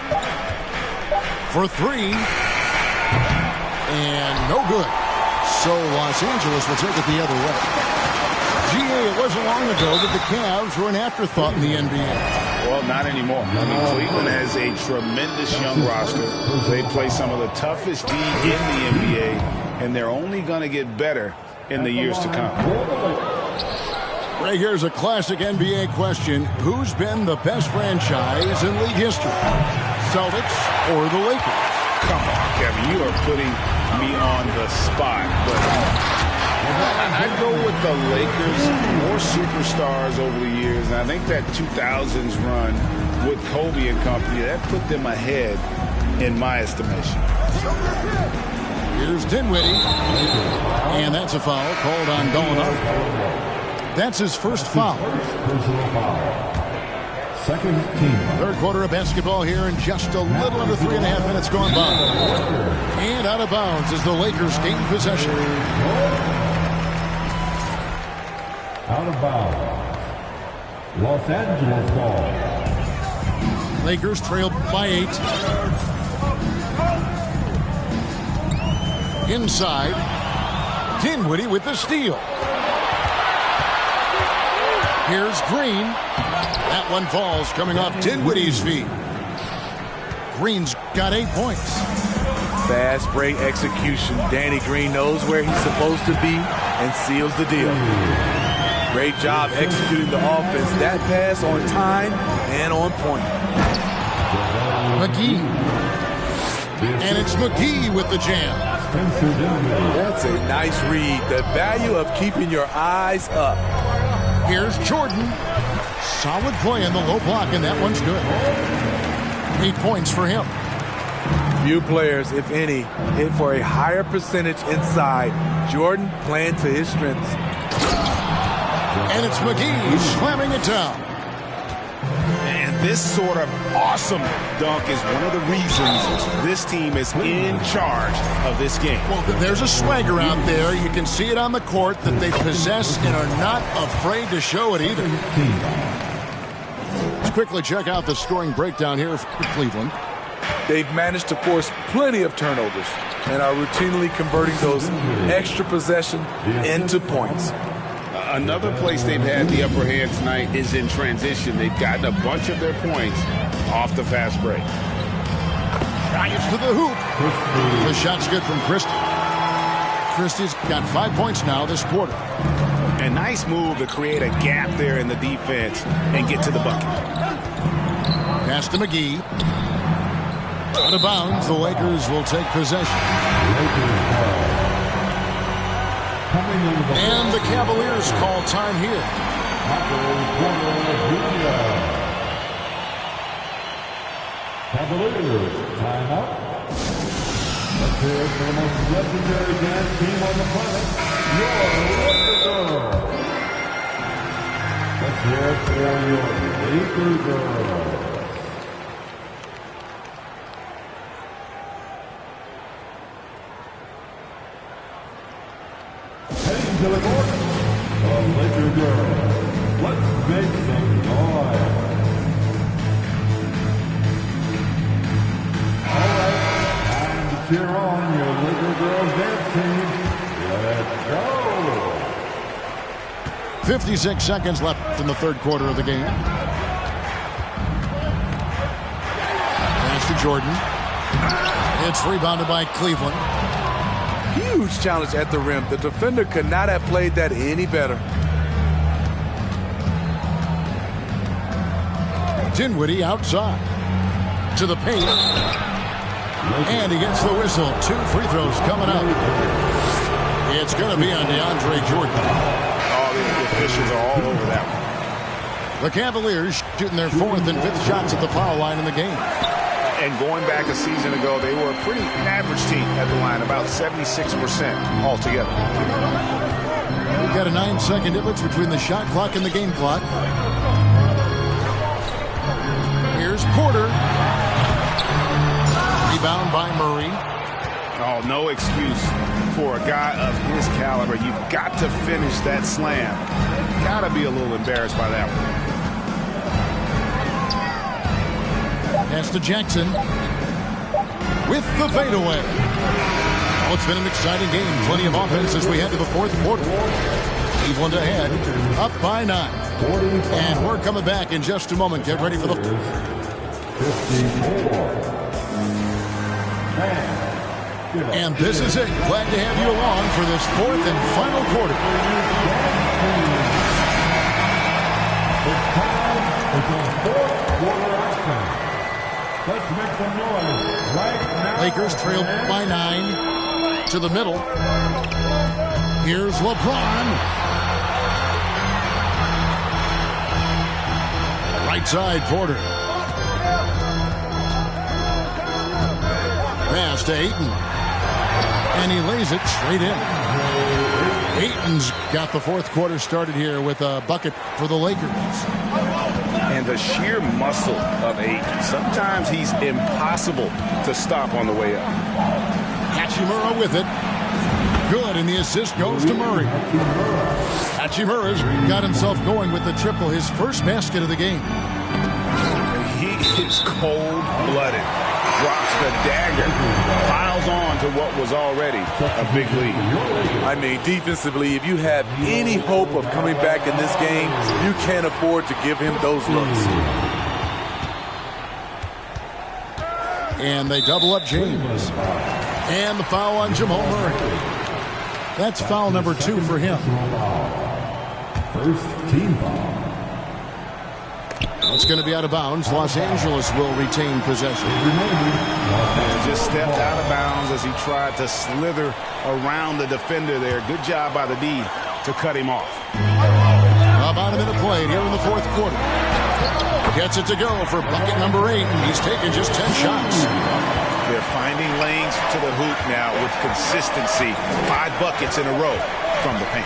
For 3. And no good. So Los Angeles will take it the other way. It wasn't long ago that the Cavs were an afterthought in the NBA. Well, not anymore. I mean, Cleveland has a tremendous young roster. They play some of the toughest D in the NBA, and they're only going to get better in the years to come. Right here's a classic NBA question. Who's been the best franchise in league history? Celtics or the Lakers? Come on, Kevin. You are putting me on the spot. But I'd go with the Lakers. More superstars over the years. And I think that 2000s run with Kobe and company, that put them ahead in my estimation. Here's Dinwiddie. And that's a foul called on Gallinari. That's his first foul. Second team. Third quarter of basketball here in just a little under 3.5 minutes gone by. And out of bounds as the Lakers gain possession. Out of bounds. Los Angeles ball. Lakers trail by 8. Inside. Dinwiddie with the steal. Here's Green. That one falls coming off Dinwiddie's feet. Green's got 8 points. Fast break execution. Danny Green knows where he's supposed to be and seals the deal. Great job executing the offense. That pass on time and on point. McGee. And it's McGee with the jam. That's a nice read. The value of keeping your eyes up. Here's Jordan. Solid play in the low block, and that one's good. 8 points for him. Few players, if any, hit for a higher percentage inside. Jordan playing to his strengths. And it's McGee slamming it down. And this sort of awesome dunk is one of the reasons this team is in charge of this game. Well, there's a swagger out there. You can see it on the court that they possess and are not afraid to show it either. Let's quickly check out the scoring breakdown here for Cleveland. They've managed to force plenty of turnovers and are routinely converting those extra possession into points. Another place they've had the upper hand tonight is in transition. They've gotten a bunch of their points off the fast break. Bryant to the hoop. The shot's good from Christie. Christie's got 5 points now this quarter. A nice move to create a gap there in the defense and get to the bucket. Pass to McGee. Out of bounds, the Lakers will take possession. And the Cavaliers call time here. Cavaliers, timeout. Let's hear it for the most legendary dance team on the planet, your Laker Girls. Let's hear it for your Laker Girls. Heading to the court, the Laker Girls. Let's make some noise. All right, time to cheer on your Laker Girls dance team. Let's go. 56 seconds left in the third quarter of the game. Pass to Jordan. It's rebounded by Cleveland. Huge challenge at the rim. The defender could not have played that any better. Dinwiddie outside. To the paint. And he gets the whistle. 2 free throws coming up. It's going to be on DeAndre Jordan. Oh, the officials are all over that one. The Cavaliers shooting their 4th and 5th shots at the foul line in the game. And going back a season ago, they were a pretty average team at the line, about 76% altogether. We've got a 9-second difference between the shot clock and the game clock. Here's Porter. Rebound by Murray. Oh, no excuse for a guy of his caliber. You've got to finish that slam. Got to be a little embarrassed by that one. Pass to Jackson with the fadeaway. Oh, it's been an exciting game. Plenty of offense as we head to the fourth quarter. Cleveland ahead, up by 9. And we're coming back in just a moment. Get ready for the... 54. And this is it. Glad to have you along for this 4th and final quarter. It's time for some fourth quarter action. Let's make some noise right now. Lakers trail by 9 to the middle. Here's LeBron. Right side, Porter. Pass to Ayton. And he lays it straight in. Ayton's got the fourth quarter started here with a bucket for the Lakers. And the sheer muscle of Ayton. Sometimes he's impossible to stop on the way up. Hachimura with it. Good, and the assist goes to Murray. Hachimura's got himself going with the triple, his first basket of the game. He is cold-blooded. drops the dagger, piles on to what was already a big lead. I mean, defensively, if you have any hope of coming back in this game, you can't afford to give him those looks. And they double up James. And the foul on Jamal Murray. That's foul number 2 for him. First team foul. It's going to be out of bounds. Los Angeles will retain possession. Just stepped out of bounds as he tried to slither around the defender there. Good job by the D to cut him off. About a minute played here in the fourth quarter. Gets it to go for bucket number 8. He's taken just 10 shots. They're finding lanes to the hoop now with consistency. 5 buckets in a row from the paint.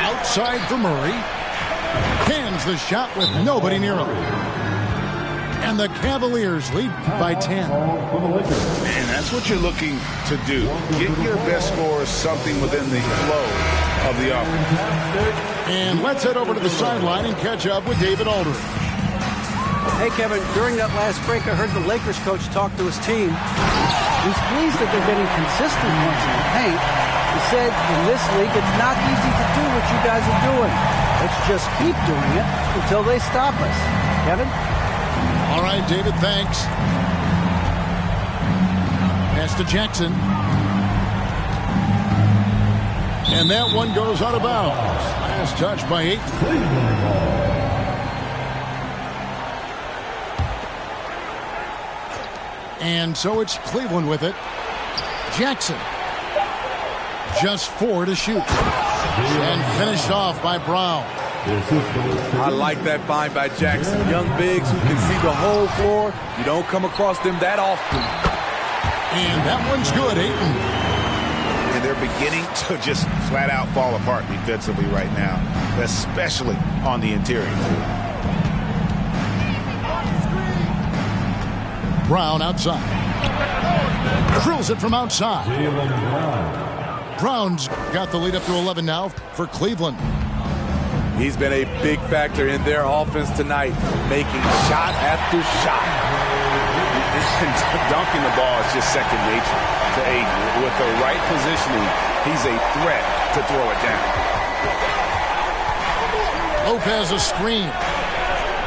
Outside for Murray. Cans the shot with nobody near him. And the Cavaliers lead by 10. And that's what you're looking to do. Get your best scorers something within the flow of the offense. And let's head over to the sideline and catch up with David Aldridge. Hey, Kevin, during that last break, I heard the Lakers coach talk to his team. He's pleased that they're getting consistent ones in the paint. He said, in this league, it's not easy to do what you guys are doing. Let's just keep doing it until they stop us. Kevin? All right, David, thanks. Pass to Jackson. And that one goes out of bounds. Last touch by 8. And so it's Cleveland with it. Jackson. Just 4 to shoot. And finished off by Brown. I like that find by Jackson. Young bigs who can see the whole floor. You don't come across them that often. And that one's good, Ayton. And they're beginning to just flat out fall apart defensively right now, especially on the interior. Brown outside. Drills it from outside. Brown's got the lead up to 11 now for Cleveland. He's been a big factor in their offense tonight, making shot after shot. Dunking the ball is just second nature to Ayton. With the right positioning, he's a threat to throw it down. Lopez a screen.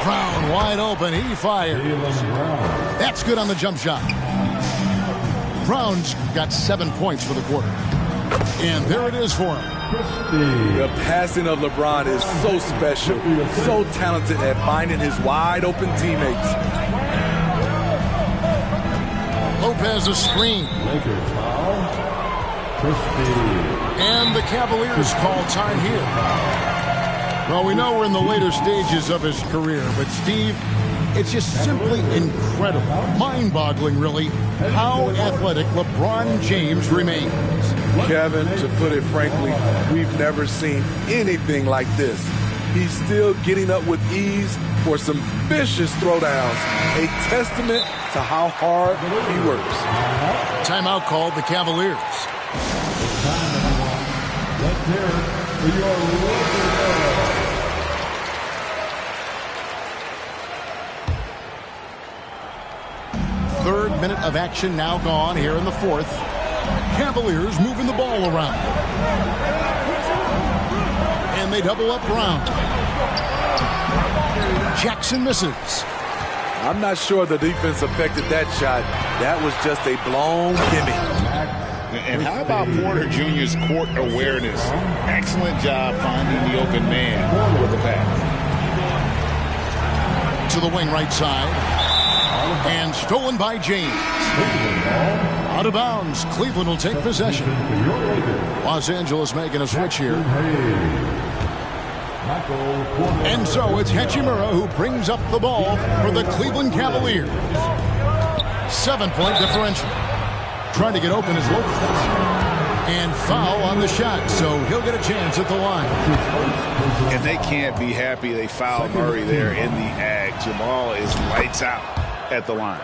Brown wide open. He fires. That's good on the jump shot. Brown's got 7 points for the quarter. And there it is for him. The passing of LeBron is so special, so talented at finding his wide open teammates. Lopez a screen. And the Cavaliers call time here. Well, we know we're in the later stages of his career, but Steve, it's just simply incredible, mind-boggling really, how athletic LeBron James remains. Kevin, to put it frankly, we've never seen anything like this. He's still getting up with ease for some vicious throwdowns, a testament to how hard he works. Timeout called the Cavaliers. Let's hear it for your Third minute of action now gone here in the fourth. Cavaliers moving the ball around. And they double up Brown. Jackson misses. I'm not sure the defense affected that shot. That was just a blown gimme. And how about Porter Jr.'s court awareness? Excellent job finding the open man with the pass. To the wing right side. And stolen by James. Out of bounds. Cleveland will take possession. Los Angeles making a switch here. And so it's Hachimura who brings up the ball for the Cleveland Cavaliers. 7-point differential. Trying to get open is Lopez. And foul on the shot, so he'll get a chance at the line. And they can't be happy they fouled Murray there in the ag. Jamal is lights out at the line.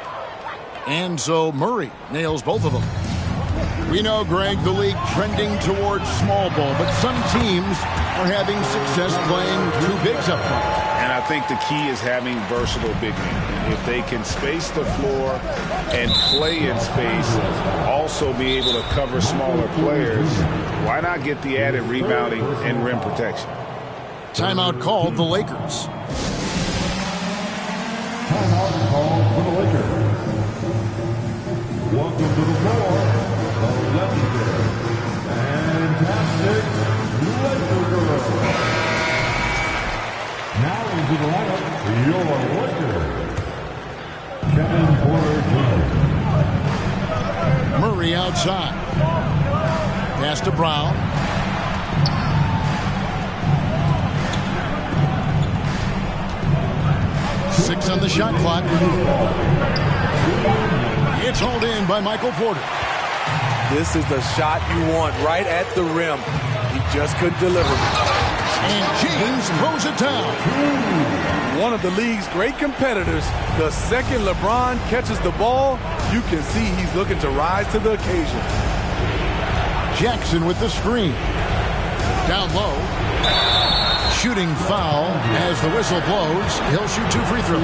And so Murray nails both of them. We know, Greg, the league trending towards small ball, but some teams are having success playing two bigs up front. And I think the key is having versatile big men. If they can space the floor and play in space, also be able to cover smaller players, why not get the added rebounding and rim protection? Timeout called the Lakers. Timeout called for the Lakers. Welcome to the floor, the legendary, fantastic Laker girl. Now into the lineup, your Lakers, Kevin Porter Jr. Murray outside. Pass to Brown. Six on the shot clock. It's hauled in by Michael Porter. This is the shot you want right at the rim. He just couldn't deliver. And James throws it down. One of the league's great competitors. The second LeBron catches the ball, you can see he's looking to rise to the occasion. Jackson with the screen. Down low. Shooting foul as the whistle blows. He'll shoot 2 free throws.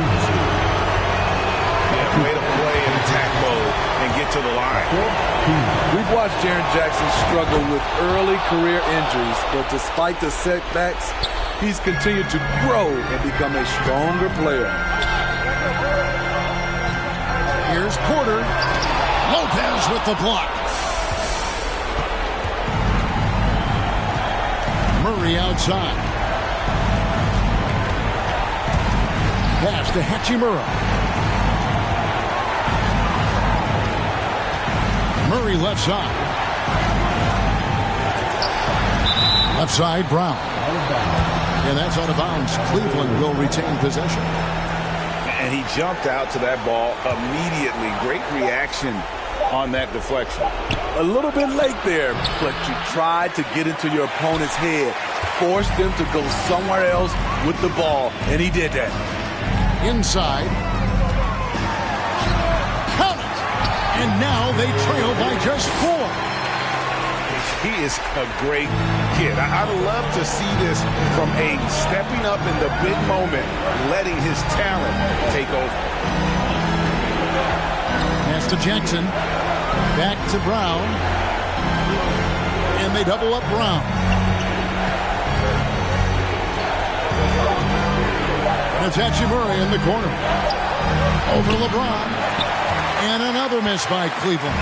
Way to play in attack mode and get to the line. We've watched Jaren Jackson struggle with early career injuries, but despite the setbacks, he's continued to grow and become a stronger player. Here's Porter. Lopez with the block. Murray outside. Pass to Hachimura. Murray left side. Left side, Brown. And that's out of bounds. Cleveland will retain possession. And he jumped out to that ball immediately. Great reaction on that deflection. A little bit late there, but you tried to get into your opponent's head. Forced them to go somewhere else with the ball, and he did that. Inside. Count it! And now they trail by just 4. He is a great kid. I'd love to see this from Ayton, stepping up in the big moment, letting his talent take over. Pass to Jackson. Back to Brown. And they double up Brown. And it's Hachimura in the corner. Over LeBron. And another miss by Cleveland.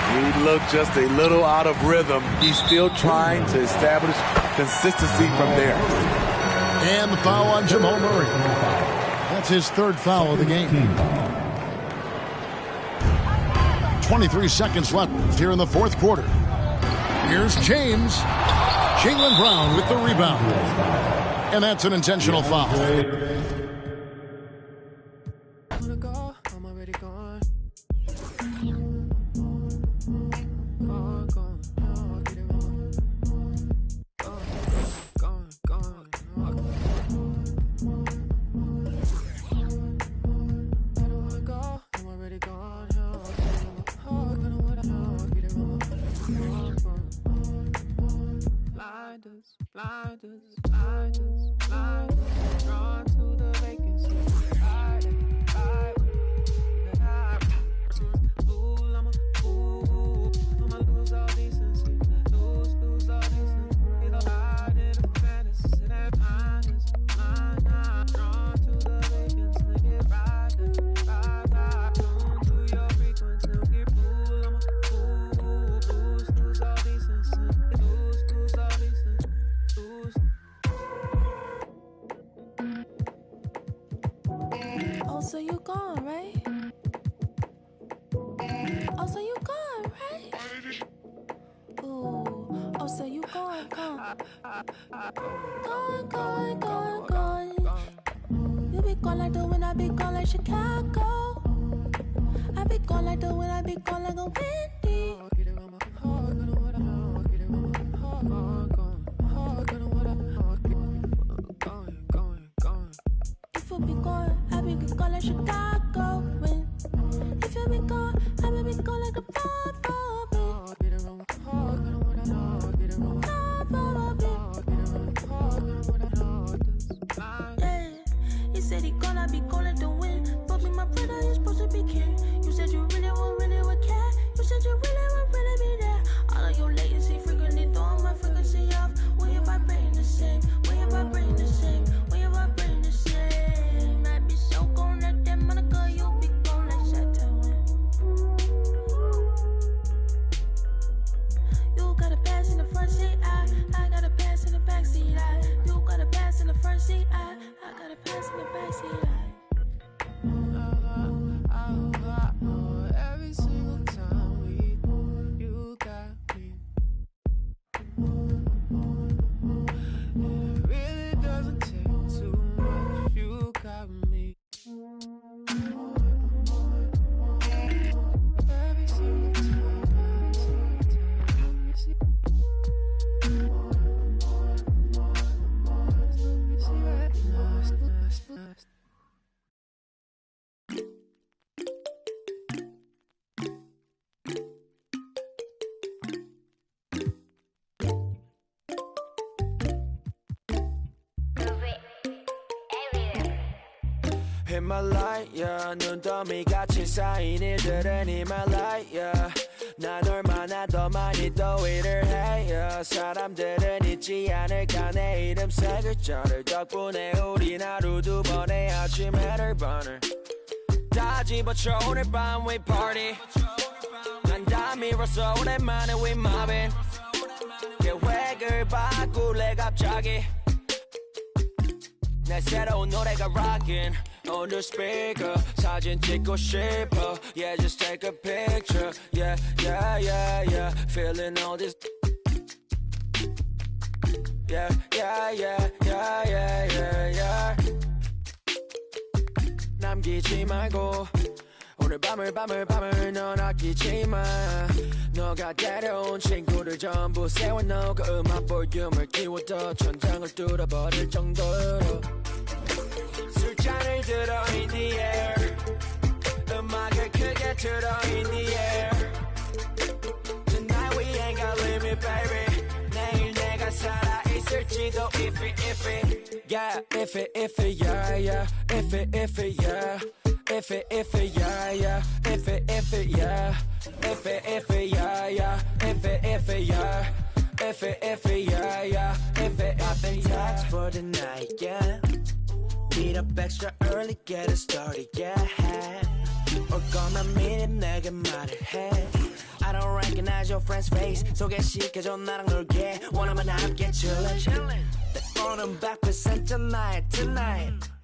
He looked just a little out of rhythm. He's still trying to establish consistency from there. And the foul on Jamal Murray. That's his 3rd foul of the game. 23 seconds left here in the 4th quarter. Here's James. Jaylen Brown with the rebound. And that's an intentional foul. Drawn to the vacancy. so you gone, right? Oh, so you gone, right? Ooh, oh, so you gone. Gone. You be gone like the wind, I be gone like Chicago. I be gone like the wind, I be gone like a windy. If you be gone, I be gone like Chicago. If you be gone, I be gone like a 5-4. 히말라야 눈더미같이 쌓인 일들은 히말라야 난 얼마나 더 많이 더위를 해요 사람들은 잊지 않을까 내 이름 세 글자를 덕분에 우린 하루 두 번의 아침 해를 burner 다 집어쳐 오늘 밤 we party 난 다 밀었어 오랜만에 we mobbing 계획을 바꿀래 갑자기 내 새로운 노래가 rockin' 오늘 speaker 사진 찍고 싶어 Yeah just take a picture Yeah yeah yeah yeah Feeling all this Yeah yeah yeah yeah yeah yeah yeah 남기지 말고 오늘 밤을 넌 아끼지 마 너가 데려온 친구들 전부 세워놓고 음악 볼륨을 키워도 천장을 뚫어버릴 정도로 술잔을 들어 in the air 음악을 크게 틀어 in the air Tonight we ain't got limit baby 내일 내가 살아있을지도 if it yeah if it yeah yeah if it yeah If it yeah yeah if it yeah if it yeah yeah if it yeah if it yeah yeah if it I've been taxed for the night yeah meet up extra early get it started yeah 올 거면 미리 내게 말을 해 I don't recognize your friend's face 소개시켜줘 나랑 놀게 원하면 함께 chillin' 내 폰은 100% tonight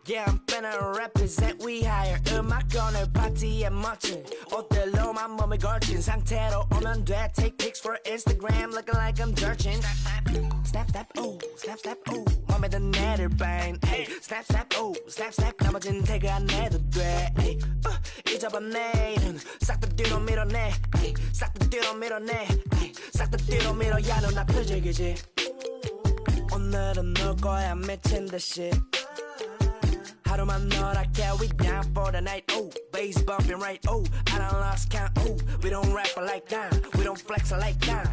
Yeah, I'm finna represent we higher 음악 오늘 파티에 멋진 옷들로만 몸을 걸친 상태로 오면 돼 Take pics for Instagram looking like I'm searching Snap, snap, ooh, snap, snap, ooh 맘에 든 애를 bang Snap, snap, ooh, snap, snap 나머진 태그 안 해도 돼 잊어봐 내일은 싹 다 뒤로 밀어내 싹 다 뒤로 밀어내 싹 다 뒤로 밀어야 눈앞을 즐기지 오늘은 놀 거야 미친 듯이 하루만 너랄게 we down for the night ooh bass bumping right ooh I done lost count ooh we don't rap like that we don't flex like that